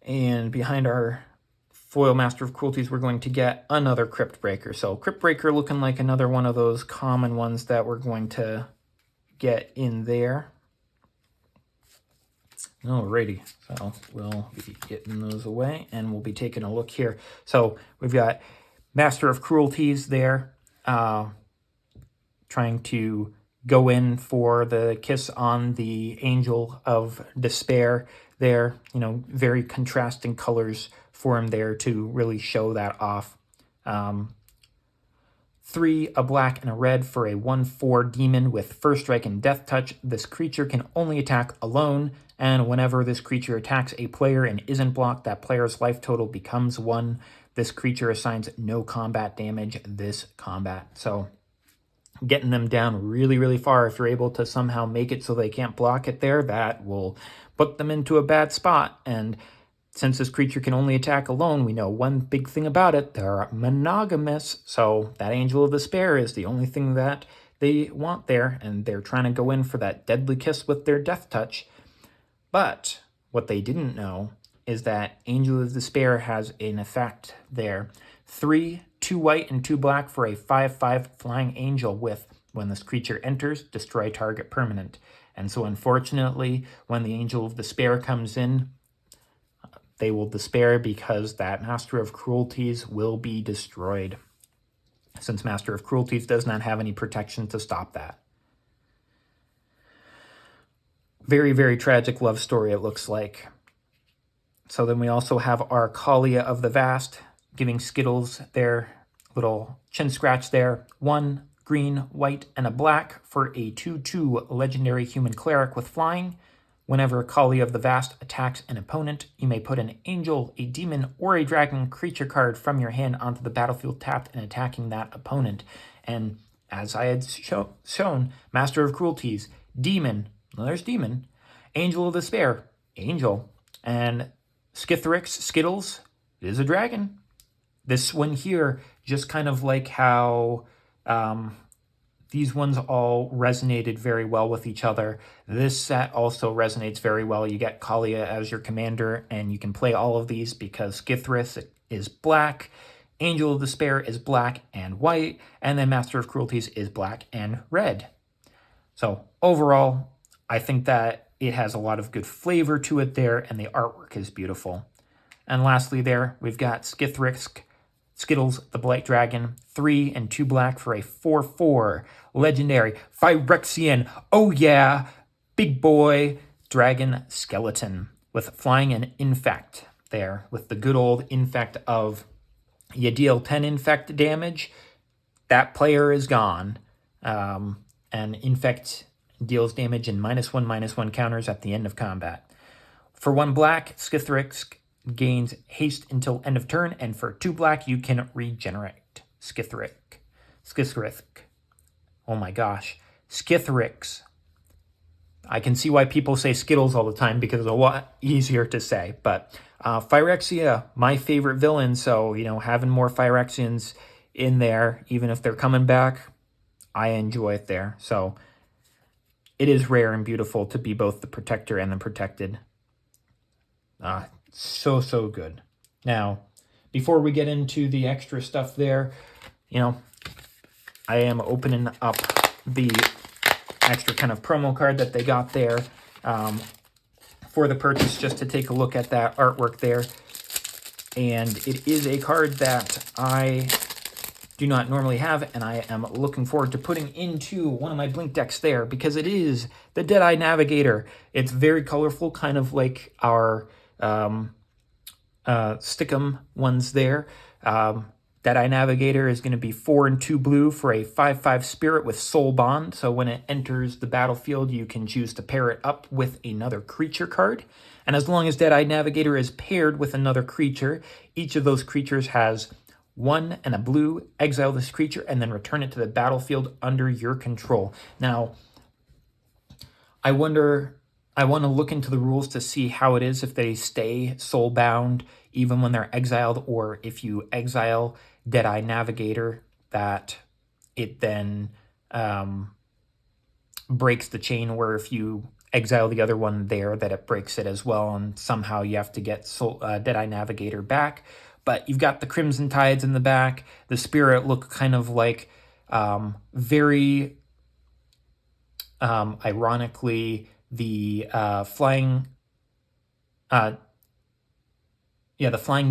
Speaker 1: And behind our foil Master of Cruelties, we're going to get another Crypt Breaker. So Crypt Breaker looking like another one of those common ones that we're going to get in there. Alrighty, so we'll be getting those away, and we'll be taking a look here. So we've got Master of Cruelties there, trying to go in for the kiss on the Angel of Despair there. Very contrasting colors for him there to really show that off. 3, a black and a red for a 1/4 demon with First Strike and Death Touch. This creature can only attack alone, and whenever this creature attacks a player and isn't blocked, that player's life total becomes 1. This creature assigns no combat damage this combat. So getting them down really, really far. If you're able to somehow make it so they can't block it there, that will put them into a bad spot. And since this creature can only attack alone, we know one big thing about it: they're monogamous. So that Angel of Despair is the only thing that they want there, and they're trying to go in for that deadly kiss with their Death Touch. But what they didn't know is that Angel of Despair has an effect there. 3, 2 white and 2 black for a 5/5 flying angel with, when this creature enters, destroy target permanent. And so unfortunately, when the Angel of Despair comes in, they will despair because that Master of Cruelties will be destroyed, since Master of Cruelties does not have any protection to stop that. Very, very tragic love story, it looks like. So then we also have our Kalia of the Vast, giving Skittles their little chin scratch there. 1 green, white, and a black for a 2/2 legendary human cleric with flying. Whenever Kalia of the Vast attacks an opponent, you may put an angel, a demon, or a dragon creature card from your hand onto the battlefield tapped and attacking that opponent. And as I had shown, Master of Cruelties, demon, well, there's demon, Angel of Despair, angel, and Skittles is a dragon. This one here, just kind of like how these ones all resonated very well with each other. This set also resonates very well. You get Kalia as your commander, and you can play all of these because Skithrisk is black, Angel of Despair is black and white, and then Master of Cruelties is black and red. So overall, I think that it has a lot of good flavor to it there, and the artwork is beautiful. And lastly there, we've got Skithrisk, Skittles the Blight Dragon, 3 and 2 black for a 4/4 legendary Phyrexian, oh yeah, big boy dragon skeleton with flying and infect there, with the good old infect of you deal 10 infect damage, that player is gone. And infect deals damage in -1/-1 counters at the end of combat. For 1 black, Skithrisk gains haste until end of turn, and for 2 black, you can regenerate. Skithrisk. Oh my gosh. Skithriks. I can see why people say Skittles all the time because it's a lot easier to say. But Phyrexia, my favorite villain, so, having more Phyrexians in there, even if they're coming back, I enjoy it there. So it is rare and beautiful to be both the protector and the protected. So good. Now, before we get into the extra stuff there, I am opening up the extra kind of promo card that they got there for the purchase, just to take a look at that artwork there. And it is a card that I do not normally have, and I am looking forward to putting into one of my Blink decks there, because it is the Deadeye Navigator. It's very colorful, kind of like our Stickum ones there. Deadeye Navigator is going to be 4 and 2 blue for a 5/5 spirit with Soul Bond. So when it enters the battlefield, you can choose to pair it up with another creature card. And as long as Deadeye Navigator is paired with another creature, each of those creatures has 1 and a blue, exile this creature, and then return it to the battlefield under your control. Now, I want to look into the rules to see how it is if they stay soul-bound even when they're exiled, or if you exile Deadeye Navigator, that it then breaks the chain, where if you exile the other one there, that it breaks it as well, and somehow you have to get Deadeye Navigator back. But you've got the Crimson Tides in the back. The Spirit look kind of like very ironically the Flying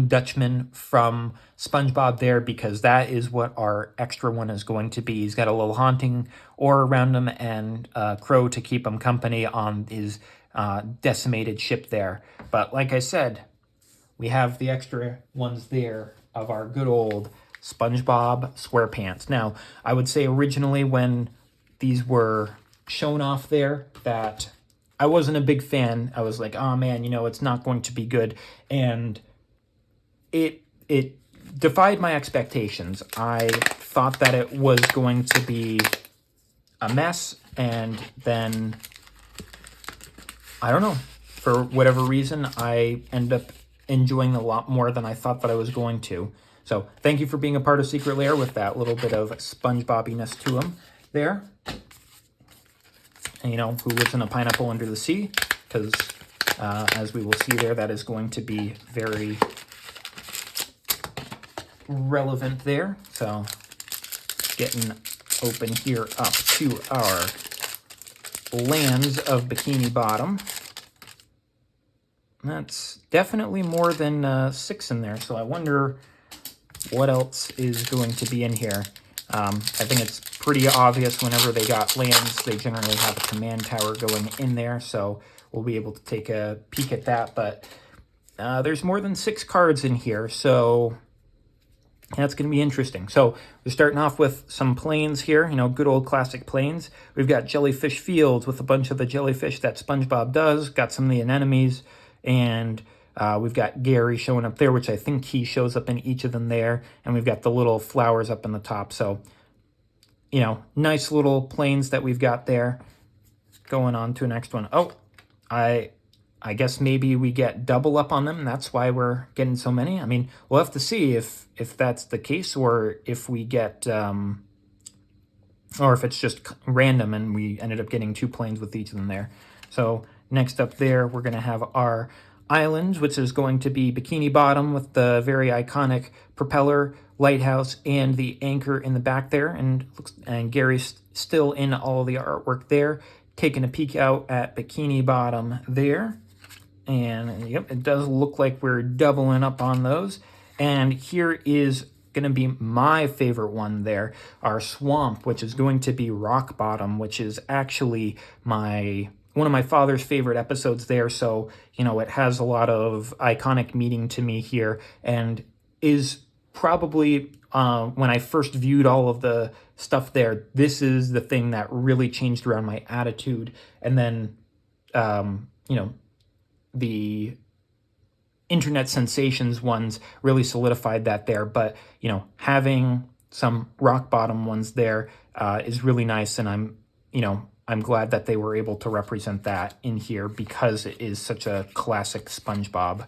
Speaker 1: Dutchman from SpongeBob there, because that is what our extra one is going to be. He's got a little haunting aura around him and Crow to keep him company on his decimated ship there. But like I said, we have the extra ones there of our good old SpongeBob SquarePants. Now, I would say originally when these were shown off there that I wasn't a big fan. I was like, oh man, it's not going to be good. And it defied my expectations. I thought that it was going to be a mess, and then, I don't know, for whatever reason, I end up enjoying a lot more than I thought that I was going to. So thank you for being a part of Secret Lair with that little bit of SpongeBobbiness to him there. And, who lives in a pineapple under the sea, because as we will see there, that is going to be very relevant there. So getting open here up to our lands of Bikini Bottom. That's definitely more than 6 in there, so I wonder what else is going to be in here. I think it's pretty obvious whenever they got lands, they generally have a command tower going in there, so we'll be able to take a peek at that. But there's more than 6 cards in here, so that's going to be interesting. So we're starting off with some planes here, good old classic planes. We've got Jellyfish Fields with a bunch of the jellyfish that SpongeBob does, got some of the anemones, and we've got Gary showing up there, which I think he shows up in each of them there. And we've got the little flowers up in the top. So, nice little planes that we've got there. Going on to the next one. Oh, I guess maybe we get double up on them. That's why we're getting so many. I mean, we'll have to see if that's the case, or if we get or if it's just random and we ended up getting 2 planes with each of them there. So next up there, we're going to have our island, which is going to be Bikini Bottom with the very iconic propeller, lighthouse, and the anchor in the back there. And Gary's still in all of the artwork there, taking a peek out at Bikini Bottom there. And yep, it does look like we're doubling up on those. And here is going to be my favorite one there, our swamp, which is going to be Rock Bottom, which is actually one of my father's favorite episodes there. So, it has a lot of iconic meaning to me here, and is probably, when I first viewed all of the stuff there, this is the thing that really changed around my attitude. And then, the internet sensations ones really solidified that there. But, having some rock bottom ones there is really nice. And I'm glad that they were able to represent that in here because it is such a classic SpongeBob.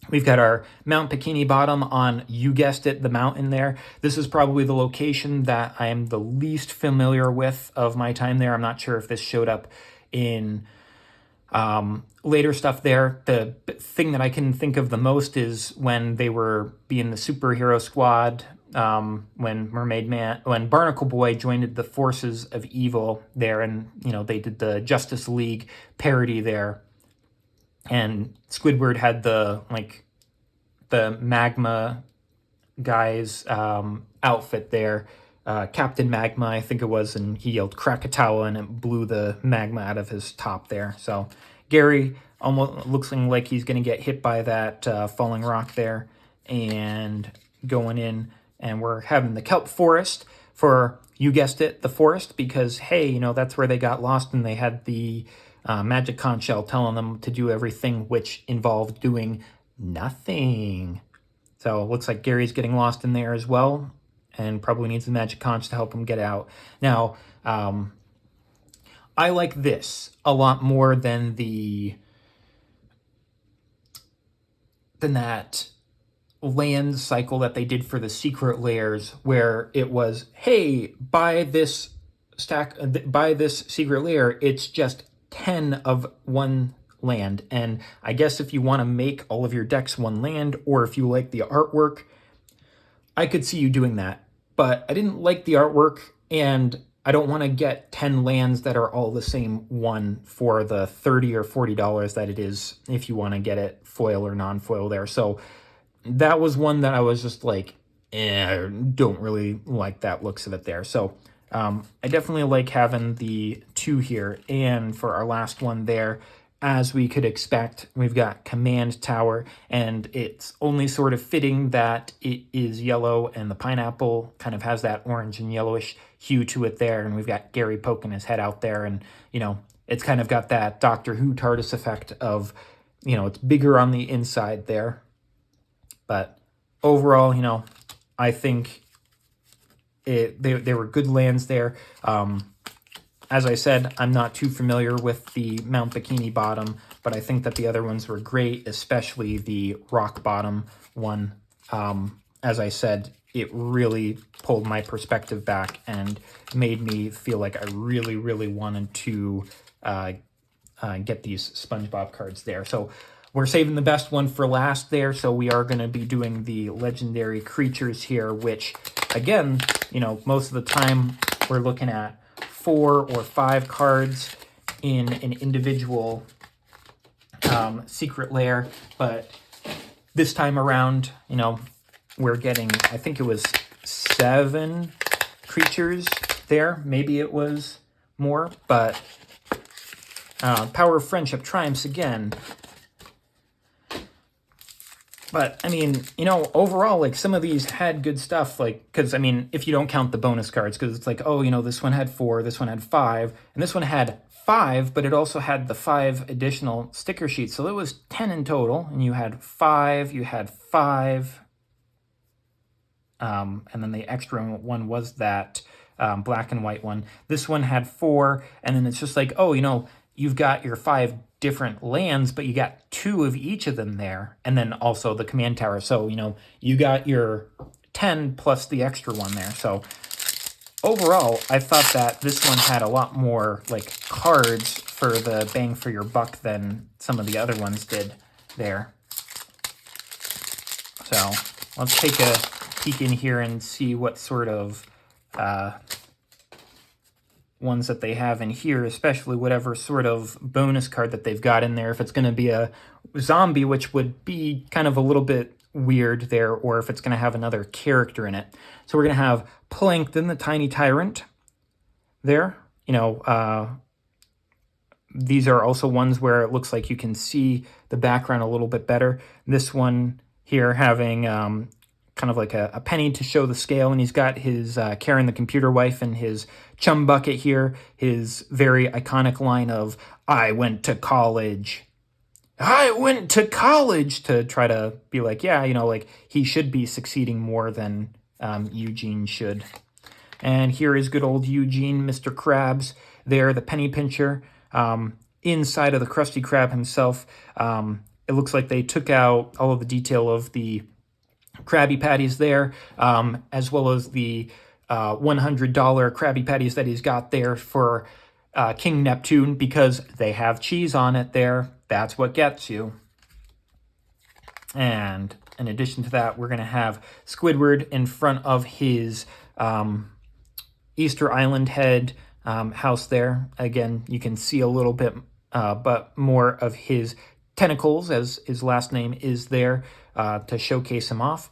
Speaker 1: We've got our Mount Bikini Bottom on, you guessed it, the mountain there. This is probably the location that I am the least familiar with of my time there. I'm not sure if this showed up in later stuff there. The thing that I can think of the most is when they were being the superhero squad, when Barnacle Boy joined the forces of evil there, and they did the Justice League parody there, and Squidward had the magma guy's outfit there, Captain Magma I think it was, and he yelled Krakatoa and it blew the magma out of his top there. So Gary almost looks like he's going to get hit by that falling rock there, and going in, and we're having the kelp forest for, you guessed it, the forest, because hey, that's where they got lost, and they had the magic conch shell telling them to do everything, which involved doing nothing. So it looks like Gary's getting lost in there as well, and probably needs the magic conch to help him get out. Now, I like this a lot more than that land cycle that they did for the Secret Lairs, where it was, hey, buy this Secret Lair, it's just 10 of one land. And I guess if you want to make all of your decks one land, or if you like the artwork, I could see you doing that. But I didn't like the artwork, and I don't want to get 10 lands that are all the same one for the $30 or $40 that it is if you want to get it foil or non-foil there. So that was one that I was just like, I don't really like that looks of it there. So I definitely like having the 2 here. And for our last one there, as we could expect, we've got Command Tower, and it's only sort of fitting that it is yellow, and the pineapple kind of has that orange and yellowish hue to it there, and we've got Gary poking his head out there, and, it's kind of got that Doctor Who TARDIS effect of, it's bigger on the inside there. But overall, I think they were good lands there. As I said, I'm not too familiar with the Mount Bikini Bottom, but I think that the other ones were great, especially the Rock Bottom one. As I said, it really pulled my perspective back and made me feel like I really, really wanted to get these SpongeBob cards there. So we're saving the best one for last there, so we are going to be doing the legendary creatures here, which, again, most of the time we're looking at 4 or 5 cards in an individual Secret Lair, but this time around, we're getting, I think it was 7 creatures there. Maybe it was more, but Power of Friendship triumphs again. But, I mean, overall, like, some of these had good stuff, like, because, I mean, if you don't count the bonus cards, because it's like, oh, this one had 4, this one had 5, and this one had 5, but it also had the 5 additional sticker sheets, so it was 10 in total, and you had 5, and then the extra one was that black and white one. This one had 4, and then it's just like, oh, you've got your 5 different lands, but you got 2 of each of them there, and then also the command tower. So, you got your 10 plus the extra one there. So overall, I thought that this one had a lot more like cards for the bang for your buck than some of the other ones did there. So let's take a peek in here and see what sort of ones that they have in here, especially whatever sort of bonus card that they've got in there. If it's going to be a zombie, which would be kind of a little bit weird there, or if it's going to have another character in it. So we're going to have Plankton, the Tiny Tyrant there. You know, these are also ones where it looks like you can see the background a little bit better. This one here having kind of like a penny to show the scale, and he's got his Karen the computer wife and his chum bucket here, his very iconic line of, "I went to college. I went to college," to try to be like, yeah, you know, like he should be succeeding more than Eugene should. And here is good old Eugene, Mr. Krabs there, the penny pincher, inside of the Krusty Krab himself. It looks like they took out all of the detail of the Krabby Patties there, as well as the $100 Krabby Patties that he's got there for King Neptune, because they have cheese on it there. That's what gets you. And in addition to that, we're going to have Squidward in front of his Easter Island head house there. Again, you can see a little bit but more of his tentacles, as his last name is there, to showcase him off.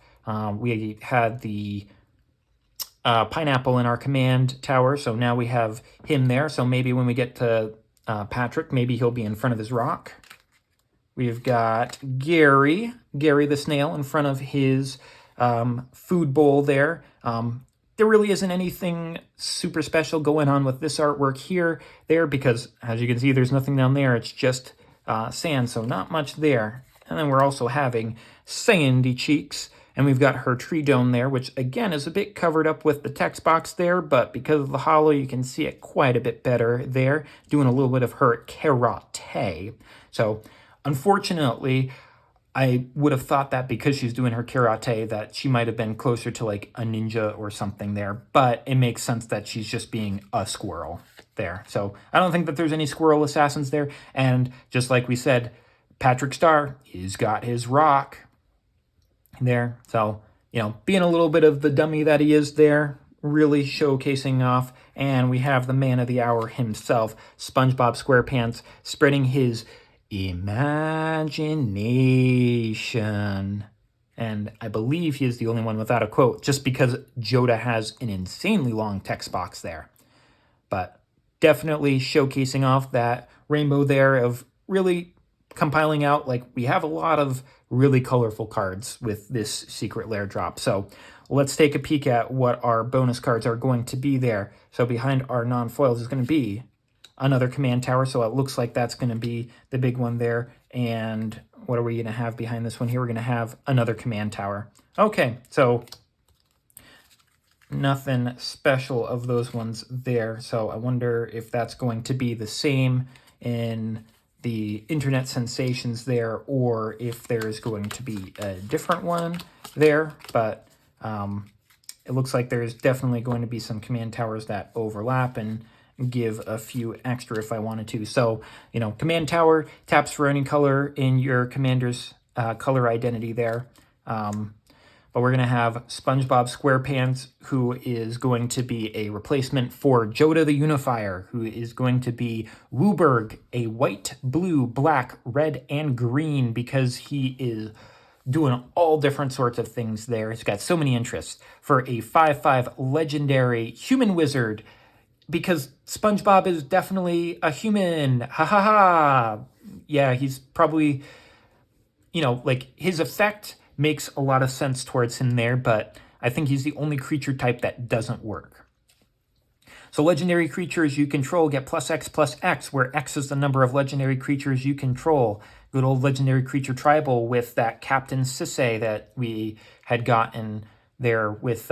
Speaker 1: We had the pineapple in our command tower, so now we have him there. So maybe when we get to Patrick, maybe he'll be in front of his rock. We've got Gary the snail, in front of his food bowl there. There really isn't anything super special going on with this artwork there, because as you can see, there's nothing down there. It's just sand, so not much there. And then we're also having Sandy Cheeks, and we've got her tree dome there, which again is a bit covered up with the text box there, but because of the hollow, you can see it quite a bit better there, doing a little bit of her karate. So unfortunately, I would have thought that because she's doing her karate, that she might have been closer to like a ninja or something there, but it makes sense that she's just being a squirrel there. So I don't think that there's any squirrel assassins there. And just like we said, Patrick Star, he's got his rock there. So, you know, being a little bit of the dummy that he is there, really showcasing off. And we have the man of the hour himself, SpongeBob SquarePants, spreading his imagination. And I believe he is the only one without a quote, just because Joda has an insanely long text box there. But definitely showcasing off that rainbow there of really compiling out, like, we have a lot of really colorful cards with this Secret Lair drop. So let's take a peek at what our bonus cards are going to be there. So behind our non-foils is going to be another command tower, so it looks like that's going to be the big one there. And what are we going to have behind this one here? We're going to have another command tower. Okay, so nothing special of those ones there. So I wonder if that's going to be the same in the internet sensations there, or if there's going to be a different one there. But it looks like there's definitely going to be some command towers that overlap and give a few extra if I wanted to. So, you know, command tower taps for any color in your commander's color identity there. But we're going to have SpongeBob SquarePants, who is going to be a replacement for Joda the Unifier, who is going to be Wooberg, a white, blue, black, red, and green, because he is doing all different sorts of things there. He's got so many interests. For a 5/5 legendary human wizard, because SpongeBob is definitely a human. Ha ha ha. Yeah, he's probably, you know, like, his effect makes a lot of sense towards him there, but I think he's the only creature type that doesn't work. So legendary creatures you control get +X/+X, where X is the number of legendary creatures you control. Good old legendary creature tribal with that Captain Sisay that we had gotten there with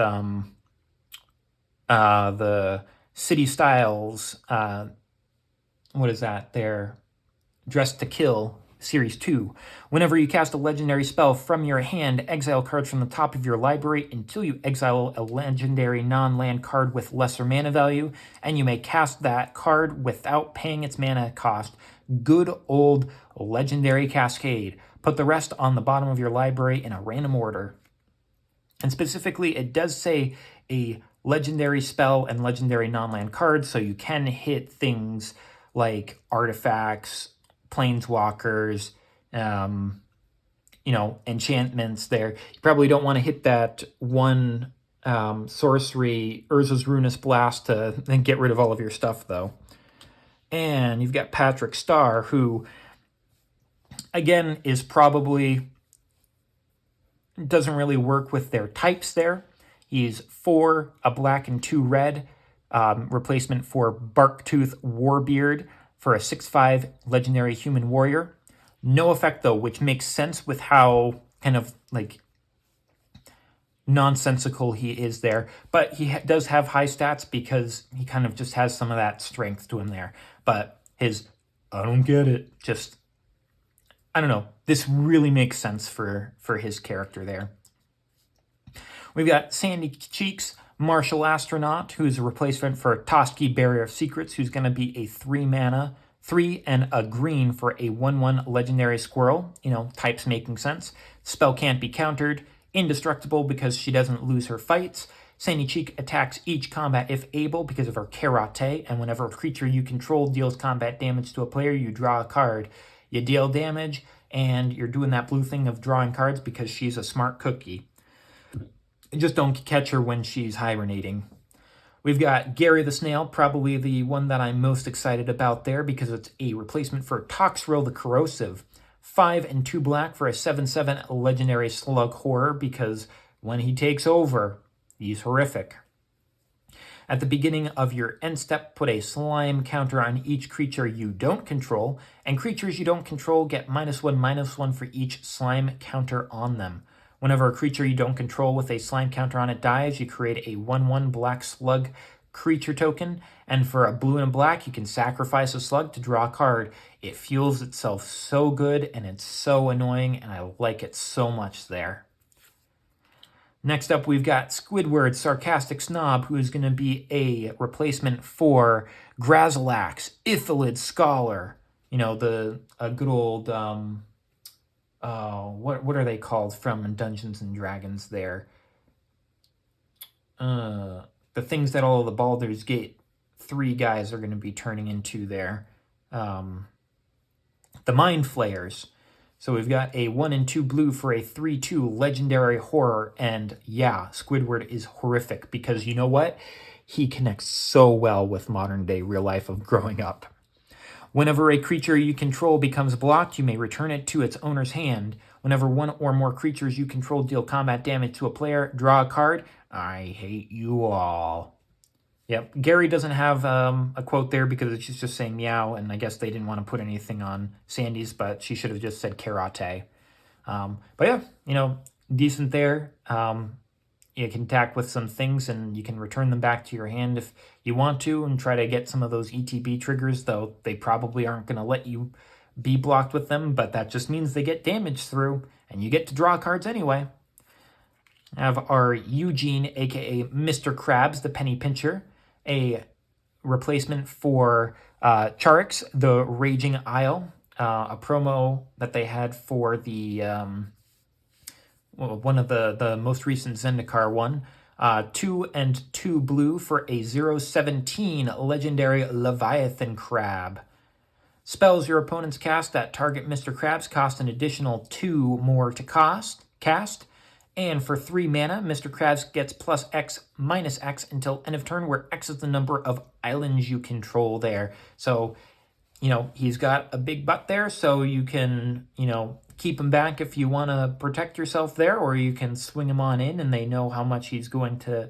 Speaker 1: the City Styles, what is that there? Dressed to Kill Series 2. Whenever you cast a legendary spell from your hand, exile cards from the top of your library until you exile a legendary non-land card with lesser mana value, and you may cast that card without paying its mana cost. Good old legendary cascade. Put the rest on the bottom of your library in a random order. And specifically, it does say a legendary spell and legendary non-land cards, so you can hit things like artifacts, planeswalkers, enchantments there. You probably don't want to hit that one sorcery, Urza's Ruinous Blast, to then get rid of all of your stuff, though. And you've got Patrick Star, who, again, is probably doesn't really work with their types there. He's 4, a black and 2 red, replacement for Barktooth Warbeard for a 6/5 legendary human warrior. No effect, though, which makes sense with how kind of like nonsensical he is there. But he does have high stats because he kind of just has some of that strength to him there. But his, I don't get it, just, I don't know. This really makes sense for his character there. We've got Sandy Cheeks, Martial Astronaut, who's a replacement for Toski, Barrier of Secrets, who's going to be a 3 mana, 3 and a green for a 1/1 legendary squirrel. Types making sense. Spell can't be countered. Indestructible because she doesn't lose her fights. Sandy Cheek attacks each combat if able because of her karate, and whenever a creature you control deals combat damage to a player, you draw a card. You deal damage, and you're doing that blue thing of drawing cards because she's a smart cookie. Just don't catch her when she's hibernating. We've got Gary the Snail, probably the one that I'm most excited about there because it's a replacement for Toxrill the Corrosive. 5 and 2 black for a 7/7 legendary slug horror because when he takes over, he's horrific. At the beginning of your end step, put a slime counter on each creature you don't control, and creatures you don't control get -1/-1 for each slime counter on them. Whenever a creature you don't control with a slime counter on it dies, you create a 1/1 black slug creature token, and for a blue and a black, you can sacrifice a slug to draw a card. It fuels itself so good, and it's so annoying, and I like it so much there. Next up, we've got Squidward, Sarcastic Snob, who is going to be a replacement for Grazilax, Ithalid Scholar. The good old, what are they called from Dungeons and Dragons there? The things that all of the Baldur's Gate 3 guys are going to be turning into there. The Mind Flayers. So we've got a 1 and 2 blue for a 3/2 legendary horror, and yeah, Squidward is horrific because you know what? He connects so well with modern day real life of growing up. Whenever a creature you control becomes blocked, you may return it to its owner's hand. Whenever one or more creatures you control deal combat damage to a player, draw a card. I hate you all. Yep, Gary doesn't have a quote there because it's just saying meow, and I guess they didn't want to put anything on Sandy's, but she should have just said karate. But yeah, decent there. You can attack with some things, and you can return them back to your hand if you want to, and try to get some of those ETB triggers, though they probably aren't going to let you be blocked with them, but that just means they get damage through, and you get to draw cards anyway. I have our Eugene, aka Mr. Krabs, the Penny Pincher, a replacement for Charix, the Raging Isle, a promo that they had for the one of the most recent Zendikar one. 2 and 2 blue for a 0/17 legendary Leviathan Crab. Spells your opponents cast that target Mr. Krabs cost an additional 2 more to cast. And for 3 mana, Mr. Krabs gets +X, -X until end of turn, where X is the number of islands you control there. So, he's got a big butt there, so you can, keep him back if you want to protect yourself there, or you can swing him on in and they know how much he's going to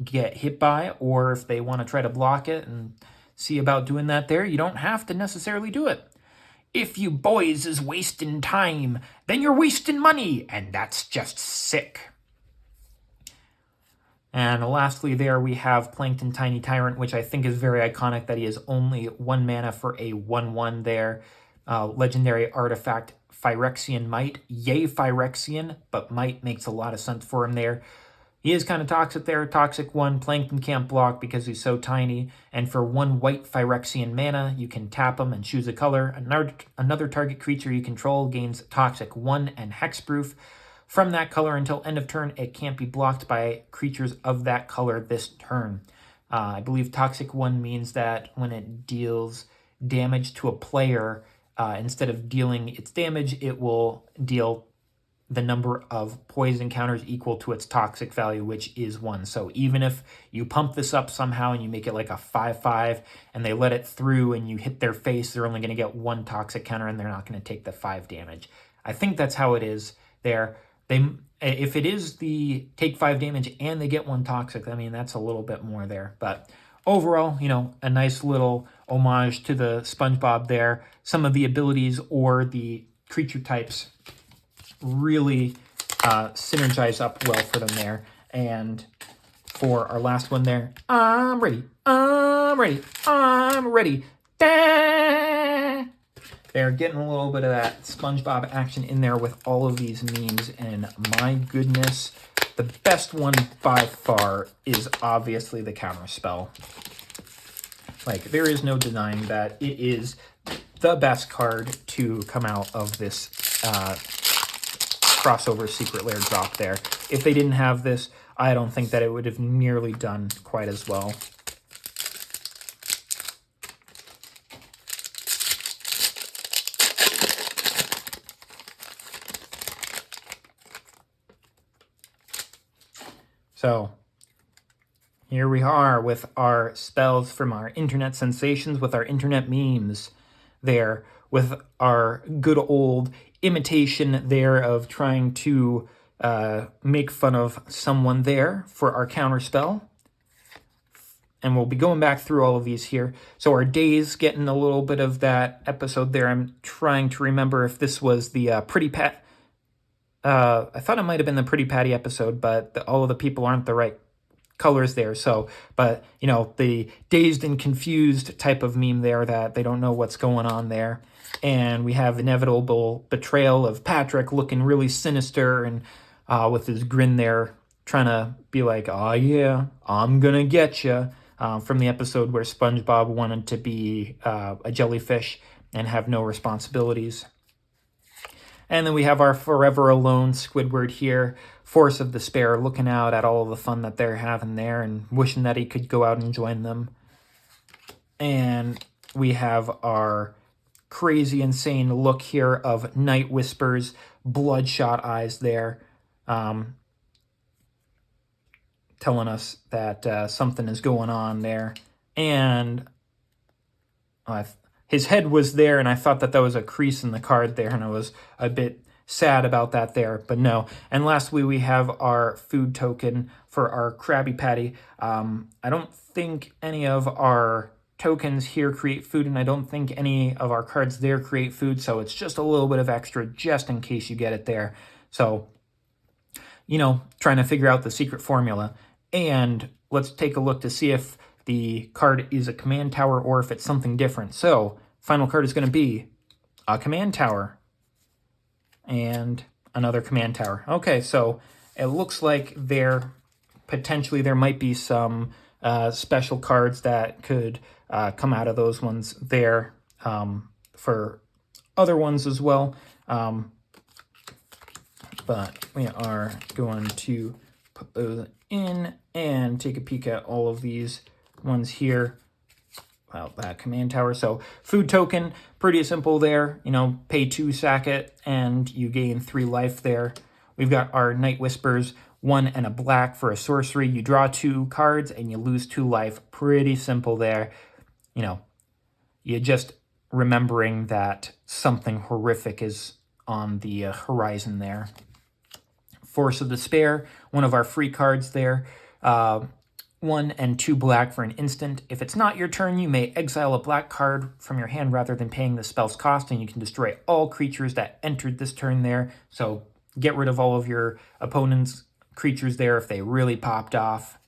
Speaker 1: get hit by, or if they want to try to block it and see about doing that there, you don't have to necessarily do it. If you boys is wasting time, then you're wasting money, and that's just sick. And lastly there we have Plankton Tiny Tyrant, which I think is very iconic that he is only 1 mana for a 1/1 there. legendary artifact Phyrexian Might. Yay, Phyrexian, but Might makes a lot of sense for him there. He is kind of toxic there. Toxic 1, Plankton can't block because he's so tiny. And for 1 white Phyrexian mana, you can tap him and choose a color. Another target creature you control gains Toxic 1 and Hexproof. From that color until end of turn, it can't be blocked by creatures of that color this turn. I believe Toxic 1 means that when it deals damage to a player, instead of dealing its damage, it will deal the number of poison counters equal to its toxic value, which is 1. So even if you pump this up somehow and you make it like a 5/5 and they let it through and you hit their face, they're only going to get 1 toxic counter and they're not going to take the 5 damage. I think that's how it is there. If it is the take 5 damage and they get 1 toxic, I mean, that's a little bit more there. But overall, a nice little homage to the SpongeBob there. Some of the abilities or the creature types really synergize up well for them there. And for our last one there, I'm ready. Da! They're getting a little bit of that SpongeBob action in there with all of these memes, and my goodness, the best one by far is obviously the counterspell. Like, there is no denying that it is the best card to come out of this crossover Secret Lair drop there. If they didn't have this, I don't think that it would have nearly done quite as well. So, here we are with our spells from our internet sensations, with our internet memes there, with our good old imitation there of trying to make fun of someone there for our counterspell. And we'll be going back through all of these here. So our days getting a little bit of that episode there. I'm trying to remember if this was the Pretty Pat. I thought it might have been the Pretty Patty episode, but all of the people aren't the right colors there. So, but, the dazed and confused type of meme there that they don't know what's going on there. And we have inevitable betrayal of Patrick looking really sinister and with his grin there, trying to be like, oh yeah, I'm gonna get you. From the episode where SpongeBob wanted to be a jellyfish and have no responsibilities. And then we have our Forever Alone Squidward here, Force of Despair, looking out at all of the fun that they're having there and wishing that he could go out and join them. And we have our crazy, insane look here of Night Whispers, bloodshot eyes there, telling us that something is going on there. And his head was there, and I thought that was a crease in the card there, and I was a bit sad about that there, but no. And lastly, we have our food token for our Krabby Patty. I don't think any of our tokens here create food, and I don't think any of our cards there create food, so it's just a little bit of extra just in case you get it there. So, trying to figure out the secret formula. And let's take a look to see if the card is a command tower or if it's something different. So, final card is going to be a command tower and another command tower. Okay, so it looks like there might be some special cards that could come out of those ones there for other ones as well. But we are going to put those in and take a peek at all of these ones here. Wow, that command tower. So food token, pretty simple there. Pay 2, sack it, and you gain 3 life there. We've got our Night Whispers, 1 and a black for a sorcery. You draw 2 cards and you lose 2 life. Pretty simple there. You just remembering that something horrific is on the horizon there. Force of Despair, one of our free cards there. 1 and 2 black for an instant. If it's not your turn, you may exile a black card from your hand rather than paying the spell's cost, and you can destroy all creatures that entered this turn there. So get rid of all of your opponent's creatures there if they really popped off.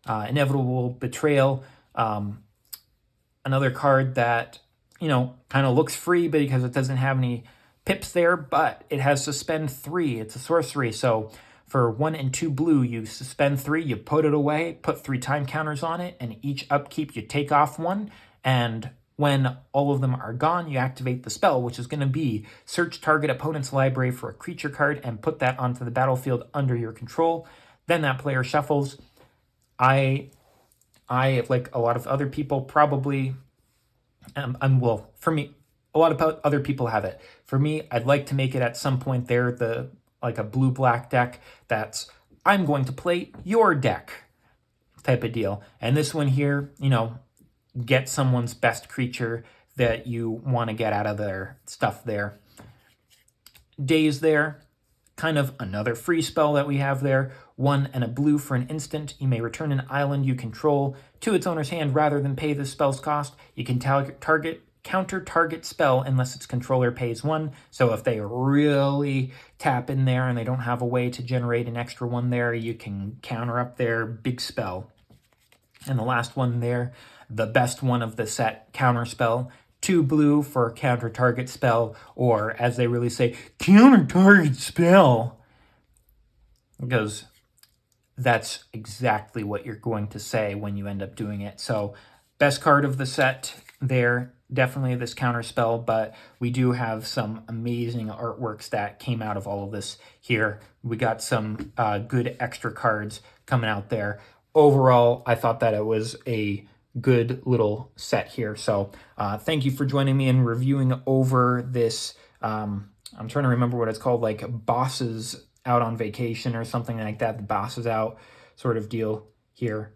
Speaker 1: Inevitable Betrayal, another card that kind of looks free because it doesn't have any pips there, but it has suspend 3. It's a sorcery, so for 1 and 2 blue, you suspend 3, you put it away, put 3 time counters on it, and each upkeep you take off 1, and when all of them are gone, you activate the spell, which is going to be search target opponent's library for a creature card and put that onto the battlefield under your control. Then that player shuffles. I like a lot of other people, probably, well, for me, a lot of other people have it. For me, I'd like to make it at some point there, like a blue-black deck that's, I'm going to play your deck type of deal. And this one here, get someone's best creature that you want to get out of their stuff there. Daze there, kind of another free spell that we have there. 1 and a blue for an instant. You may return an island you control to its owner's hand rather than pay the spell's cost. You can counter target spell unless its controller pays 1. So if they really tap in there and they don't have a way to generate an extra 1 there, you can counter up their big spell. And the last one there, the best one of the set, counter spell. 2 blue for counter target spell, or as they really say, counter target spell. Because that's exactly what you're going to say when you end up doing it. So best card of the set there, definitely this counter spell, but we do have some amazing artworks that came out of all of this here. We got some good extra cards coming out there. Overall, I thought that it was a good little set here. So thank you for joining me in reviewing over this. I'm trying to remember what it's called, like Bosses Out on Vacation or something like that. The Boss is Out sort of deal here.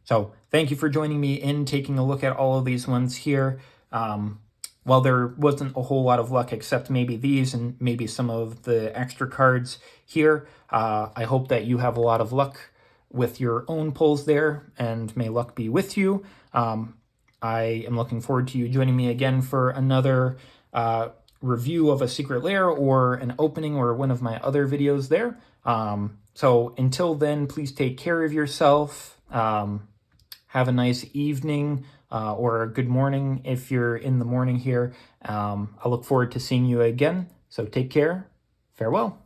Speaker 1: So thank you for joining me in taking a look at all of these ones here. While there wasn't a whole lot of luck except maybe these and maybe some of the extra cards here, I hope that you have a lot of luck with your own pulls there, and may luck be with you. I am looking forward to you joining me again for another review of a Secret Lair or an opening or one of my other videos there. So until then, please take care of yourself. Have a nice evening or a good morning if you're in the morning here. I look forward to seeing you again. So take care. Farewell.